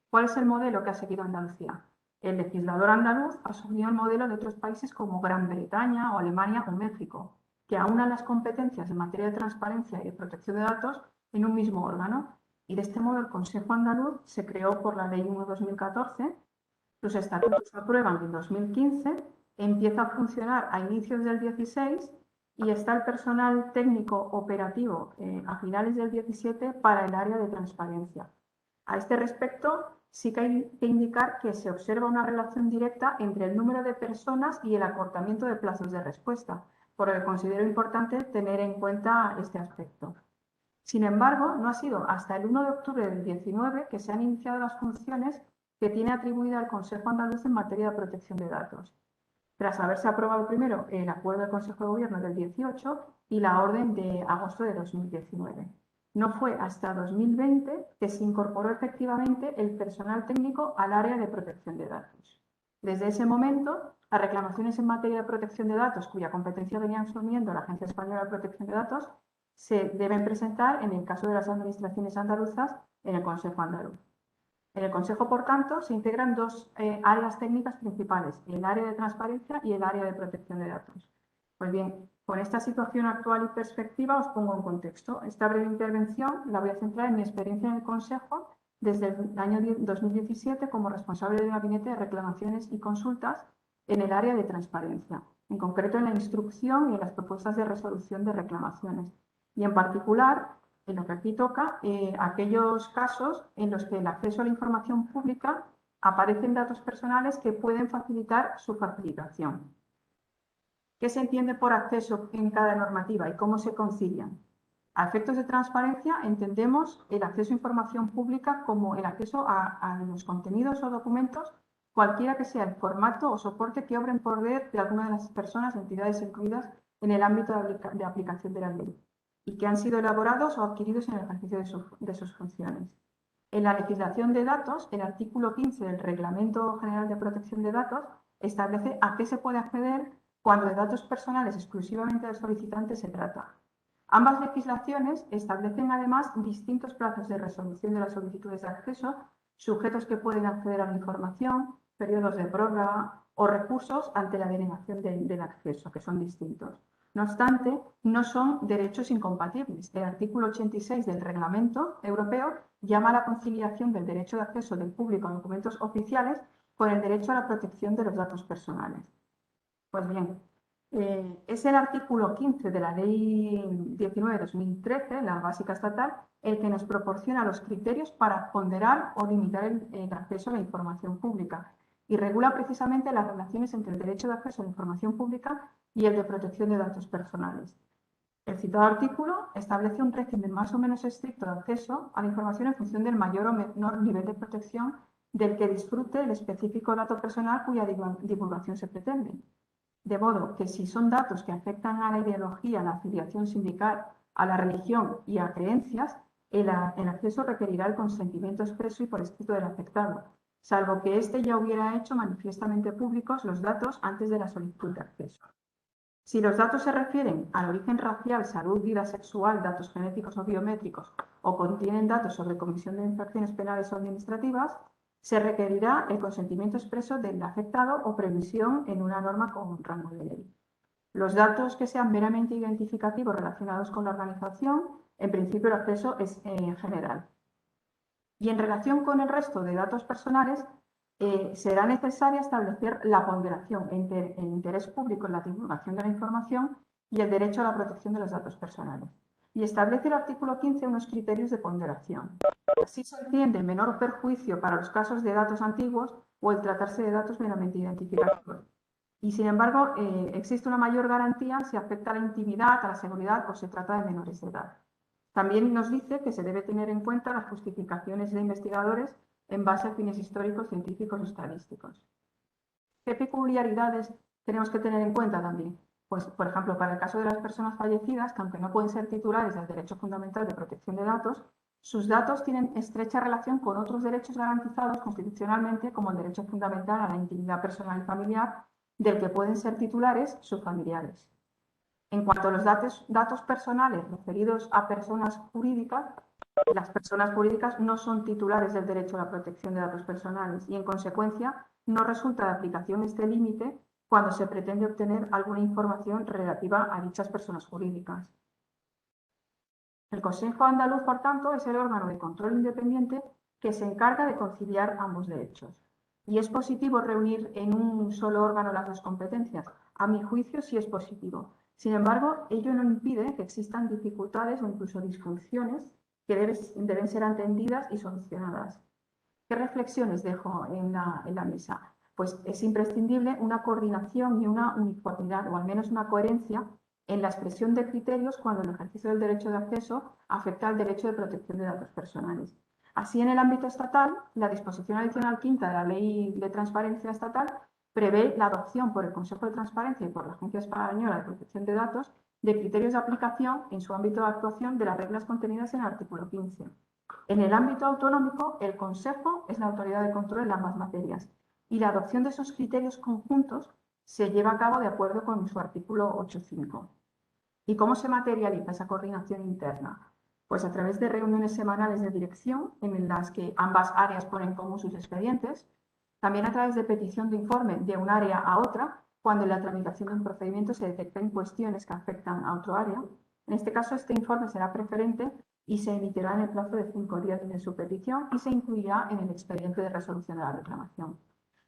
¿Cuál es el modelo que ha seguido Andalucía? El legislador andaluz asumió el modelo de otros países como Gran Bretaña o Alemania o México, que aunan las competencias en materia de transparencia y de protección de datos en un mismo órgano. Y de este modo el Consejo Andaluz se creó por la Ley 1/2014, sus estatutos se aprueban en 2015, empieza a funcionar a inicios del 16 y está el personal técnico operativo a finales del 17 para el área de transparencia. A este respecto, sí que hay que indicar que se observa una relación directa entre el número de personas y el acortamiento de plazos de respuesta, por lo que considero importante tener en cuenta este aspecto. Sin embargo, no ha sido hasta el 1 de octubre del 19 que se han iniciado las funciones que tiene atribuida el Consejo Andaluz en materia de protección de datos, tras haberse aprobado primero el acuerdo del Consejo de Gobierno del 18 y la orden de agosto de 2019. No fue hasta 2020 que se incorporó efectivamente el personal técnico al área de protección de datos. Desde ese momento, las reclamaciones en materia de protección de datos, cuya competencia venía asumiendo la Agencia Española de Protección de Datos, se deben presentar, en el caso de las administraciones andaluzas, en el Consejo Andaluz. En el Consejo, por tanto, se integran dos áreas técnicas principales, el área de transparencia y el área de protección de datos. Pues bien, con esta situación actual y perspectiva os pongo en contexto. Esta breve intervención la voy a centrar en mi experiencia en el Consejo desde el año 2017 como responsable del Gabinete de Reclamaciones y Consultas en el área de transparencia, en concreto en la instrucción y en las propuestas de resolución de reclamaciones. Y en particular, en lo que aquí toca, aquellos casos en los que el acceso a la información pública aparecen datos personales que pueden facilitar su facilitación. ¿Qué se entiende por acceso en cada normativa y cómo se concilian? A efectos de transparencia entendemos el acceso a información pública como el acceso a los contenidos o documentos, cualquiera que sea el formato o soporte que obren por poder de alguna de las personas o entidades incluidas en el ámbito de aplicación de la ley y que han sido elaborados o adquiridos en el ejercicio de sus funciones. En la legislación de datos, el artículo 15 del Reglamento General de Protección de Datos establece a qué se puede acceder cuando de datos personales exclusivamente del solicitante se trata. Ambas legislaciones establecen además distintos plazos de resolución de las solicitudes de acceso, sujetos que pueden acceder a la información, periodos de prórroga o recursos ante la denegación del acceso, que son distintos. No obstante, no son derechos incompatibles. El artículo 86 del Reglamento Europeo llama a la conciliación del derecho de acceso del público a documentos oficiales con el derecho a la protección de los datos personales. Pues bien, es el artículo 15 de la Ley 19/2013, la básica estatal, el que nos proporciona los criterios para ponderar o limitar el acceso a la información pública y regula precisamente las relaciones entre el derecho de acceso a la información pública y el de protección de datos personales. El citado artículo establece un régimen más o menos estricto de acceso a la información en función del mayor o menor nivel de protección del que disfrute el específico dato personal cuya divulgación se pretende. De modo que si son datos que afectan a la ideología, a la afiliación sindical, a la religión y a creencias, el acceso requerirá el consentimiento expreso y por escrito del afectado, salvo que éste ya hubiera hecho manifiestamente públicos los datos antes de la solicitud de acceso. Si los datos se refieren al origen racial, salud, vida sexual, datos genéticos o biométricos o contienen datos sobre comisión de infracciones penales o administrativas, se requerirá el consentimiento expreso del afectado o previsión en una norma con rango de ley. Los datos que sean meramente identificativos relacionados con la organización, en principio el acceso es general. Y en relación con el resto de datos personales, será necesario establecer la ponderación entre el interés público en la divulgación de la información y el derecho a la protección de los datos personales. Y establece el artículo 15 unos criterios de ponderación. Así se entiende menor perjuicio para los casos de datos antiguos o el tratarse de datos meramente identificativos. Y, sin embargo, existe una mayor garantía si afecta a la intimidad, a la seguridad o se trata de menores de edad. También nos dice que se debe tener en cuenta las justificaciones de investigadores en base a fines históricos, científicos o estadísticos. ¿Qué peculiaridades tenemos que tener en cuenta también? Pues, por ejemplo, para el caso de las personas fallecidas, que aunque no pueden ser titulares del derecho fundamental de protección de datos, sus datos tienen estrecha relación con otros derechos garantizados constitucionalmente, como el derecho fundamental a la intimidad personal y familiar, del que pueden ser titulares sus familiares. En cuanto a los datos personales referidos a personas jurídicas, las personas jurídicas no son titulares del derecho a la protección de datos personales y, en consecuencia, no resulta de aplicación este límite cuando se pretende obtener alguna información relativa a dichas personas jurídicas. El Consejo Andaluz, por tanto, es el órgano de control independiente que se encarga de conciliar ambos derechos. ¿Y es positivo reunir en un solo órgano las dos competencias? A mi juicio, sí es positivo. Sin embargo, ello no impide que existan dificultades o incluso disfunciones que deben ser atendidas y solucionadas. ¿Qué reflexiones dejo en la mesa? Pues es imprescindible una coordinación y una uniformidad, o al menos una coherencia, en la expresión de criterios cuando el ejercicio del derecho de acceso afecta al derecho de protección de datos personales. Así, en el ámbito estatal, la disposición adicional quinta de la Ley de Transparencia Estatal prevé la adopción por el Consejo de Transparencia y por la Agencia Española de Protección de Datos de criterios de aplicación en su ámbito de actuación de las reglas contenidas en el artículo 15. En el ámbito autonómico, el Consejo es la autoridad de control en ambas materias y la adopción de esos criterios conjuntos se lleva a cabo de acuerdo con su artículo 8.5. ¿Y cómo se materializa esa coordinación interna? Pues a través de reuniones semanales de dirección en las que ambas áreas ponen en común sus expedientes, también a través de petición de informe de un área a otra cuando en la tramitación de un procedimiento se detecten cuestiones que afectan a otro área. En este caso, este informe será preferente y se emitirá en el plazo de 5 días desde su petición y se incluirá en el expediente de resolución de la reclamación.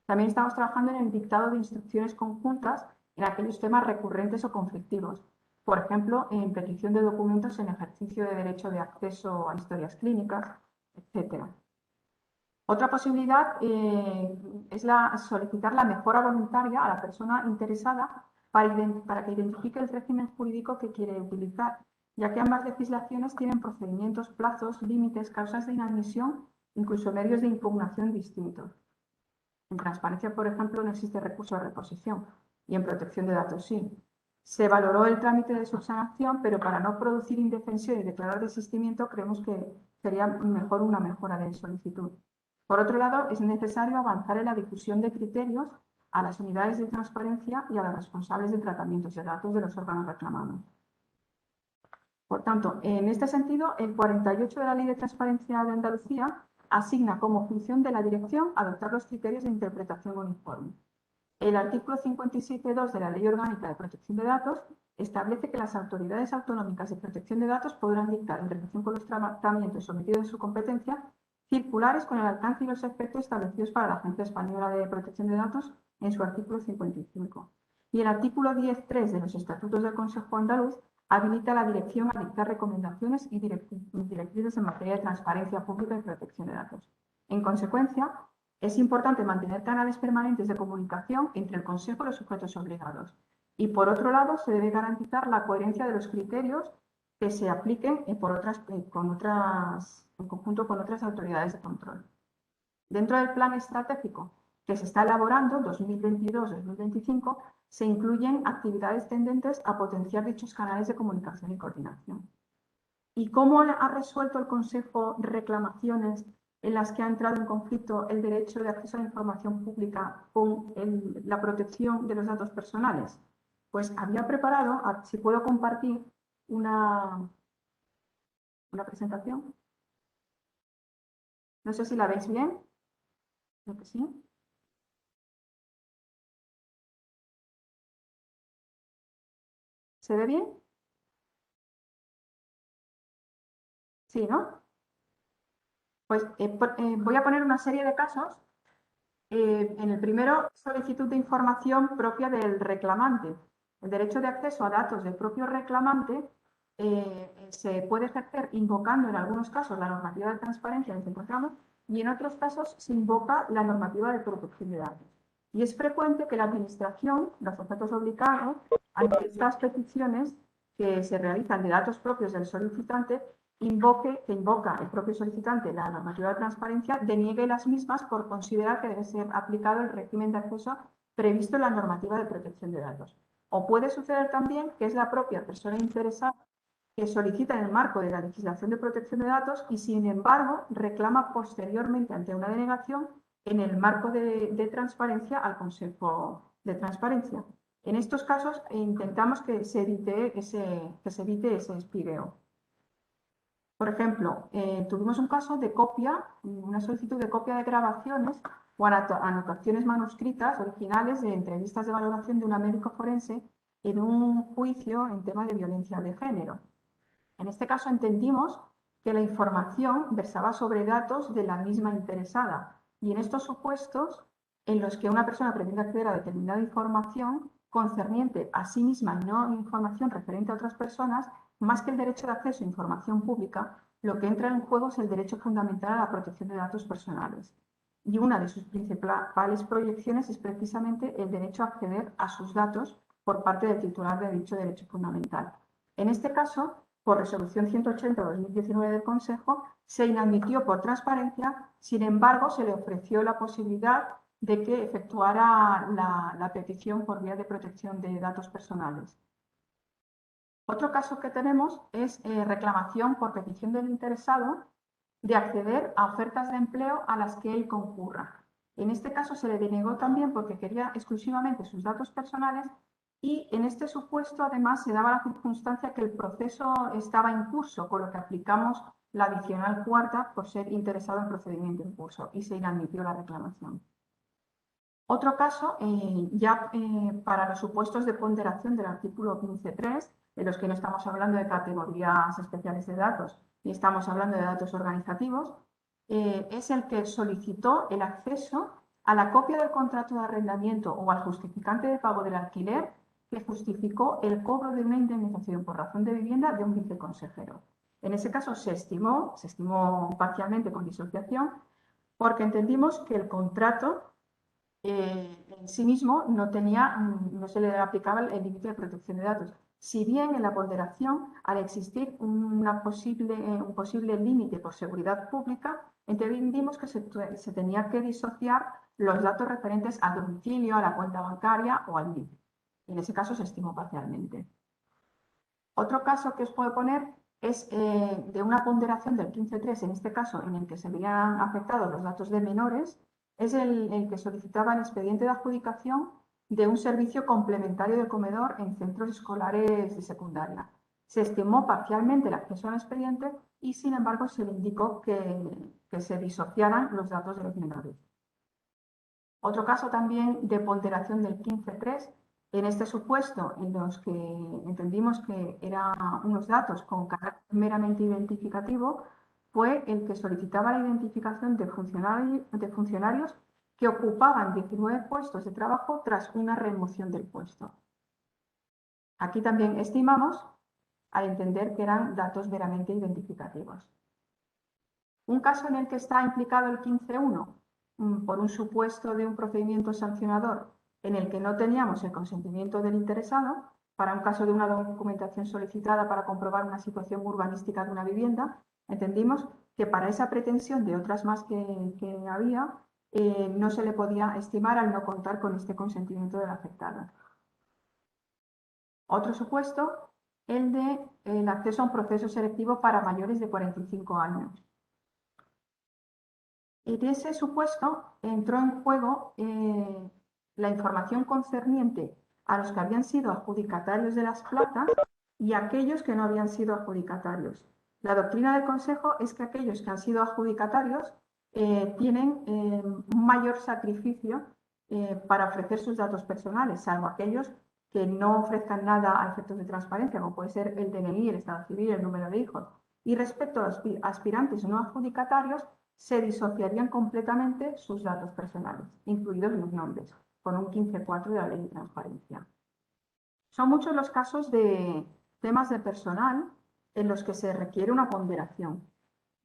También estamos trabajando en el dictado de instrucciones conjuntas en aquellos temas recurrentes o conflictivos. Por ejemplo, en petición de documentos en ejercicio de derecho de acceso a historias clínicas, etc. Otra posibilidad es solicitar la mejora voluntaria a la persona interesada para que identifique el régimen jurídico que quiere utilizar, ya que ambas legislaciones tienen procedimientos, plazos, límites, causas de inadmisión, incluso medios de impugnación distintos. En transparencia, por ejemplo, no existe recurso de reposición y en protección de datos sí. Se valoró el trámite de subsanación, pero para no producir indefensión y declarar desistimiento, creemos que sería mejor una mejora de solicitud. Por otro lado, es necesario avanzar en la difusión de criterios a las unidades de transparencia y a los responsables de tratamientos de datos de los órganos reclamados. Por tanto, en este sentido, el 48 de la Ley de Transparencia de Andalucía asigna como función de la dirección adoptar los criterios de interpretación uniforme. El artículo 57.2 de la Ley Orgánica de Protección de Datos establece que las autoridades autonómicas de protección de datos podrán dictar, en relación con los tratamientos sometidos en su competencia, circulares con el alcance y los efectos establecidos para la Agencia Española de Protección de Datos en su artículo 55. Y el artículo 10.3 de los Estatutos del Consejo Andaluz habilita a la dirección a dictar recomendaciones y directrices en materia de transparencia pública y protección de datos. En consecuencia, es importante mantener canales permanentes de comunicación entre el Consejo y los sujetos obligados. Y, por otro lado, se debe garantizar la coherencia de los criterios que se apliquen en conjunto con otras autoridades de control. Dentro del plan estratégico que se está elaborando, 2022-2025, se incluyen actividades tendentes a potenciar dichos canales de comunicación y coordinación. ¿Y cómo ha resuelto el Consejo reclamaciones en las que ha entrado en conflicto el derecho de acceso a la información pública con la protección de los datos personales? Pues había preparado, si puedo compartir, una presentación. No sé si la veis bien. Creo que sí. ¿Se ve bien? Sí, ¿no? Pues voy a poner una serie de casos. En el primero, solicitud de información propia del reclamante. El derecho de acceso a datos del propio reclamante se puede ejercer invocando en algunos casos la normativa de transparencia en la que encontramos y en otros casos se invoca la normativa de protección de datos. Y es frecuente que la Administración, los efectos obligados, ante estas peticiones que se realizan de datos propios del solicitante, que invoca el propio solicitante la normativa de transparencia, deniegue las mismas por considerar que debe ser aplicado el régimen de acceso previsto en la normativa de protección de datos. O puede suceder también que es la propia persona interesada que solicita en el marco de la legislación de protección de datos y, sin embargo, reclama posteriormente ante una denegación en el marco de transparencia al Consejo de Transparencia. En estos casos intentamos que se evite ese espigueo. Por ejemplo, tuvimos un caso de copia, una solicitud de copia de grabaciones o anotaciones manuscritas originales de entrevistas de valoración de una médico forense en un juicio en tema de violencia de género. En este caso entendimos que la información versaba sobre datos de la misma interesada y en estos supuestos en los que una persona pretende acceder a determinada información concerniente a sí misma y no información referente a otras personas, más que el derecho de acceso a información pública, lo que entra en juego es el derecho fundamental a la protección de datos personales. Y una de sus principales proyecciones es precisamente el derecho a acceder a sus datos por parte del titular de dicho derecho fundamental. En este caso, por resolución 180/2019 del Consejo, se inadmitió por transparencia, sin embargo, se le ofreció la posibilidad de que efectuara la petición por vía de protección de datos personales. Otro caso que tenemos es reclamación por petición del interesado de acceder a ofertas de empleo a las que él concurra. En este caso se le denegó también porque quería exclusivamente sus datos personales y en este supuesto además se daba la circunstancia que el proceso estaba en curso, con lo que aplicamos la adicional cuarta por ser interesado en procedimiento en curso y se inadmitió la reclamación. Otro caso, para los supuestos de ponderación del artículo 15.3, de los que no estamos hablando de categorías especiales de datos y estamos hablando de datos organizativos, es el que solicitó el acceso a la copia del contrato de arrendamiento o al justificante de pago del alquiler que justificó el cobro de una indemnización por razón de vivienda de un viceconsejero. En ese caso se estimó parcialmente con disociación porque entendimos que el contrato en sí mismo no se le aplicaba el límite de protección de datos. Si bien en la ponderación, al existir un posible límite por seguridad pública, entendimos que se tenía que disociar los datos referentes al domicilio, a la cuenta bancaria o al NIF. En ese caso se estimó parcialmente. Otro caso que os puedo poner es de una ponderación del 15.3, en este caso en el que se veían afectados los datos de menores, es el que solicitaba el expediente de adjudicación de un servicio complementario de comedor en centros escolares de secundaria. Se estimó parcialmente el acceso al expediente y, sin embargo, se le indicó que se disociaran los datos de los menores. Otro caso también de ponderación del 15.3, en este supuesto, en los que entendimos que eran unos datos con carácter meramente identificativo, fue el que solicitaba la identificación de funcionarios que ocupaban 19 puestos de trabajo tras una remoción del puesto. Aquí también estimamos, al entender que eran datos meramente identificativos. Un caso en el que está implicado el 15.1 por un supuesto de un procedimiento sancionador en el que no teníamos el consentimiento del interesado, para un caso de una documentación solicitada para comprobar una situación urbanística de una vivienda, entendimos que para esa pretensión de otras más que había, no se le podía estimar al no contar con este consentimiento del afectado. Otro supuesto, el de acceso a un proceso selectivo para mayores de 45 años. En ese supuesto entró en juego la información concerniente a los que habían sido adjudicatarios de las plazas y aquellos que no habían sido adjudicatarios. La doctrina del Consejo es que aquellos que han sido adjudicatarios tienen un mayor sacrificio para ofrecer sus datos personales, salvo aquellos que no ofrezcan nada a efectos de transparencia, como puede ser el DNI, el estado civil, el número de hijos. Y respecto a los aspirantes no adjudicatarios, se disociarían completamente sus datos personales, incluidos los nombres, con un 15.4 de la Ley de Transparencia. Son muchos los casos de temas de personal en los que se requiere una ponderación.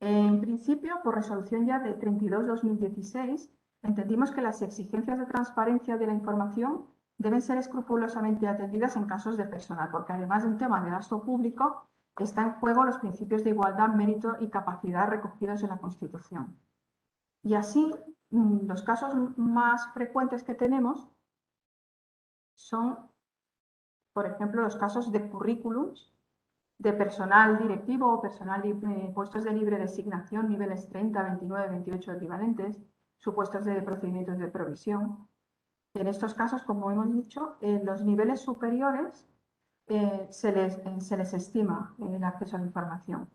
En principio, por resolución ya de 32/2016, entendimos que las exigencias de transparencia de la información deben ser escrupulosamente atendidas en casos de personal, porque además de un tema de gasto público, está en juego los principios de igualdad, mérito y capacidad recogidos en la Constitución. Y así, los casos más frecuentes que tenemos son, por ejemplo, los casos de currículums de personal directivo o personal puestos de libre designación, niveles 30, 29, 28 equivalentes, supuestos de procedimientos de provisión. En estos casos, como hemos dicho, en los niveles superiores se les estima el acceso a la información.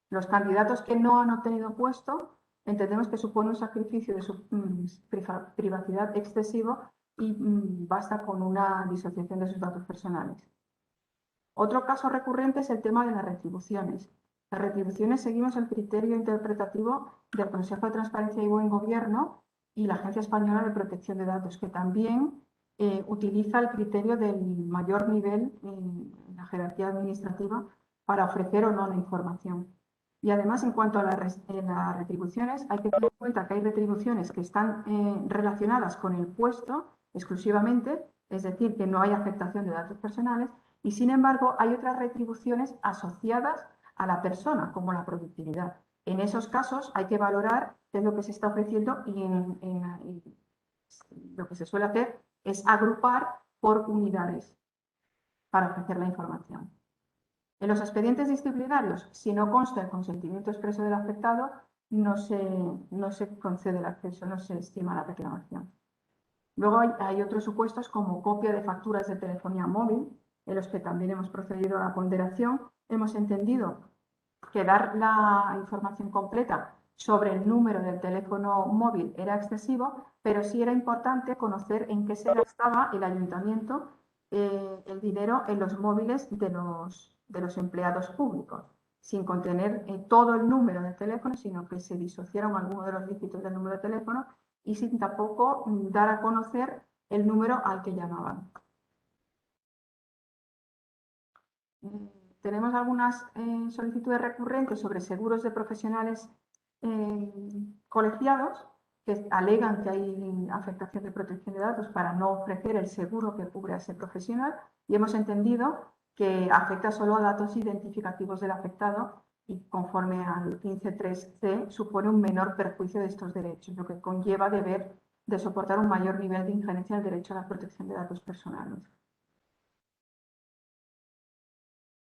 Los candidatos que no han obtenido puesto entendemos que supone un sacrificio de su privacidad excesivo y basta con una disociación de sus datos personales. Otro caso recurrente es el tema de las retribuciones. Las retribuciones seguimos el criterio interpretativo del Consejo de Transparencia y Buen Gobierno y la Agencia Española de Protección de Datos, que también utiliza el criterio del mayor nivel en la jerarquía administrativa para ofrecer o no la información. Y además, en cuanto a las retribuciones, hay que tener en cuenta que hay retribuciones que están relacionadas con el puesto exclusivamente, es decir, que no hay afectación de datos personales, y sin embargo hay otras retribuciones asociadas a la persona, como la productividad. En esos casos hay que valorar qué es lo que se está ofreciendo y lo que se suele hacer es agrupar por unidades para ofrecer la información. En los expedientes disciplinarios, si no consta el consentimiento expreso del afectado, no se concede el acceso, no se estima la reclamación. Luego hay otros supuestos como copia de facturas de telefonía móvil, en los que también hemos procedido a la ponderación. Hemos entendido que dar la información completa sobre el número del teléfono móvil era excesivo, pero sí era importante conocer en qué se gastaba el ayuntamiento el dinero en los móviles de los empleados públicos, sin contener todo el número de teléfono, sino que se disociaron algunos de los dígitos del número de teléfono y sin tampoco dar a conocer el número al que llamaban. Tenemos algunas solicitudes recurrentes sobre seguros de profesionales colegiados que alegan que hay afectación de protección de datos para no ofrecer el seguro que cubre a ese profesional, y hemos entendido que afecta solo a datos identificativos del afectado y conforme al 15.3c supone un menor perjuicio de estos derechos, lo que conlleva de soportar un mayor nivel de injerencia del derecho a la protección de datos personales.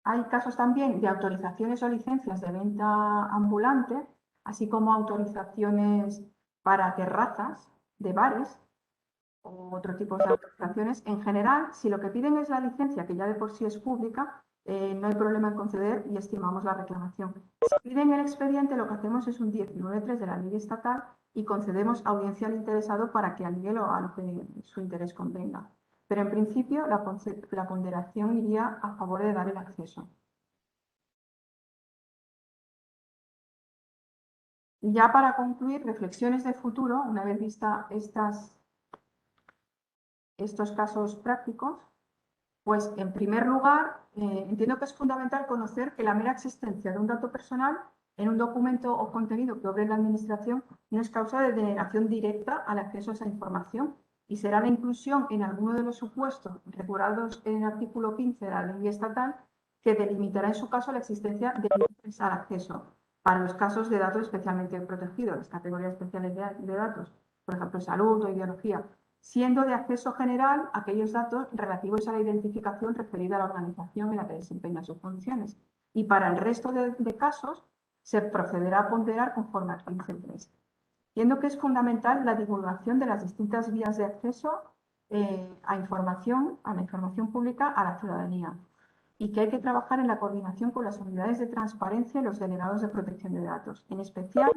Hay casos también de autorizaciones o licencias de venta ambulante, así como autorizaciones para terrazas de bares o otro tipo de autorizaciones. En general, si lo que piden es la licencia, que ya de por sí es pública, no hay problema en conceder y estimamos la reclamación. Si piden el expediente, lo que hacemos es un 19.3 de la ley estatal y concedemos audiencia al interesado para que alegue a lo que su interés convenga. Pero en principio la ponderación iría a favor de dar el acceso. Y ya para concluir, reflexiones de futuro, una vez vista estos casos prácticos, pues en primer lugar, entiendo que es fundamental conocer que la mera existencia de un dato personal en un documento o contenido que obre en la Administración no es causa de denegación directa al acceso a esa información, y será la inclusión en alguno de los supuestos regulados en el artículo 15 de la ley estatal que delimitará en su caso la existencia de límites al acceso para los casos de datos especialmente protegidos, las categorías especiales de datos, por ejemplo, salud o ideología, siendo de acceso general aquellos datos relativos a la identificación referida a la organización en la que desempeña sus funciones. Y para el resto de casos se procederá a ponderar conforme al 15.3. Siendo que es fundamental la divulgación de las distintas vías de acceso a la información pública a la ciudadanía, y que hay que trabajar en la coordinación con las unidades de transparencia y los delegados de protección de datos, en especial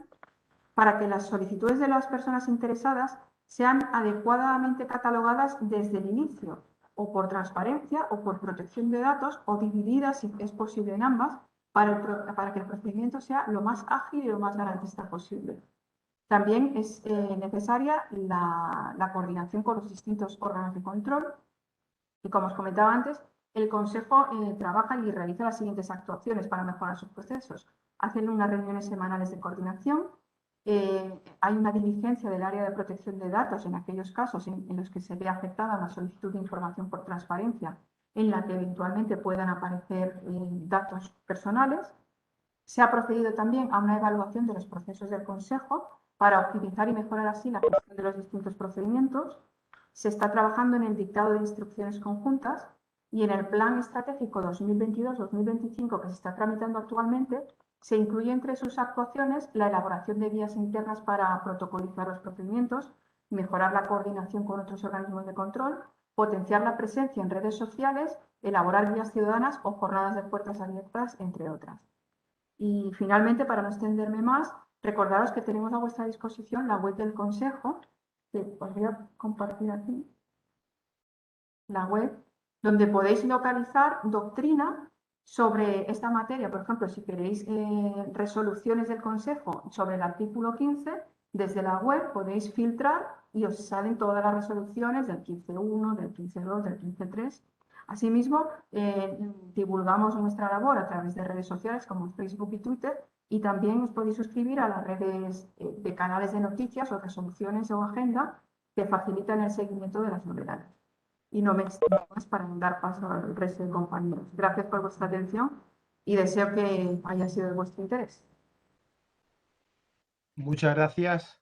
para que las solicitudes de las personas interesadas sean adecuadamente catalogadas desde el inicio, o por transparencia o por protección de datos, o divididas, si es posible, en ambas, para que el procedimiento sea lo más ágil y lo más garantista posible. También es necesaria la coordinación con los distintos órganos de control y, como os comentaba antes, el Consejo trabaja y realiza las siguientes actuaciones para mejorar sus procesos. Hacen unas reuniones semanales de coordinación, hay una diligencia del área de protección de datos en aquellos casos en los que se ve afectada una solicitud de información por transparencia en la que eventualmente puedan aparecer datos personales. Se ha procedido también a una evaluación de los procesos del Consejo para optimizar y mejorar así la gestión de los distintos procedimientos. Se está trabajando en el dictado de instrucciones conjuntas y en el Plan Estratégico 2022-2025 que se está tramitando actualmente se incluye entre sus actuaciones la elaboración de guías internas para protocolizar los procedimientos, mejorar la coordinación con otros organismos de control, potenciar la presencia en redes sociales, elaborar guías ciudadanas o jornadas de puertas abiertas, entre otras. Y finalmente, para no extenderme más, recordaros que tenemos a vuestra disposición la web del Consejo, que os voy a compartir aquí, la web, donde podéis localizar doctrina sobre esta materia. Por ejemplo, si queréis resoluciones del Consejo sobre el artículo 15, desde la web podéis filtrar y os salen todas las resoluciones del 15.1, del 15.2, del 15.3. Asimismo, divulgamos nuestra labor a través de redes sociales como Facebook y Twitter, y también os podéis suscribir a las redes de canales de noticias o resoluciones o agenda que facilitan el seguimiento de las novedades. Y no me extiendo más para dar paso al resto de compañeros. Gracias por vuestra atención y deseo que haya sido de vuestro interés. Muchas gracias,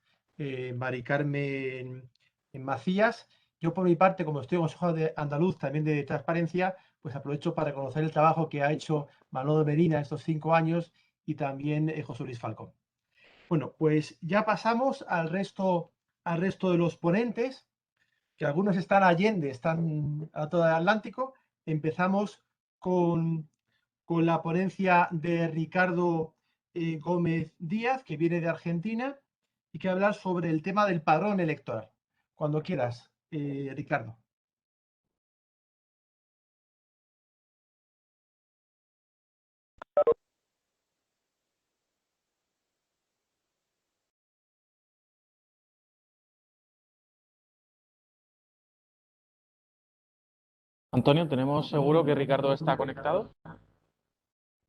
Mari Carmen Macías. Yo, por mi parte, como estoy en el Consejo de Andaluz también de Transparencia, pues aprovecho para reconocer el trabajo que ha hecho Manolo Medina estos 5 años y también José Luis Falcón. Bueno, pues ya pasamos al resto de los ponentes, que algunos están allende, están a todo el Atlántico. Empezamos con la ponencia de Ricardo Gómez Díaz, que viene de Argentina y que va a hablar sobre el tema del padrón electoral. Cuando quieras, Ricardo. Antonio, ¿tenemos seguro que Ricardo está conectado?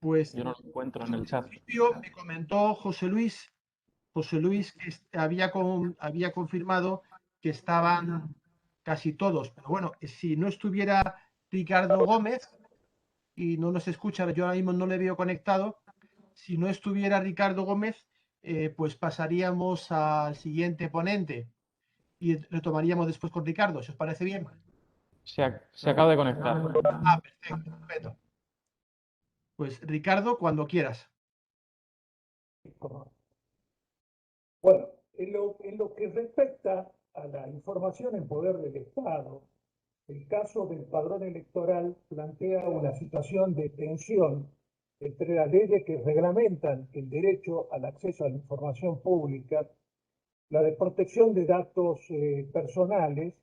Pues yo no lo encuentro en el chat. Al principio me comentó José Luis que había confirmado que estaban casi todos, pero bueno, si no estuviera Ricardo Gómez y no nos escucha, yo ahora mismo no le veo conectado, si no estuviera Ricardo Gómez, pues pasaríamos al siguiente ponente y retomaríamos después con Ricardo, ¿si os parece bien? Se acaba de conectar. Ah, perfecto. Pues Ricardo, cuando quieras. Bueno, en lo que respecta a la información en poder del Estado, el caso del padrón electoral plantea una situación de tensión entre las leyes que reglamentan el derecho al acceso a la información pública, la de protección de datos personales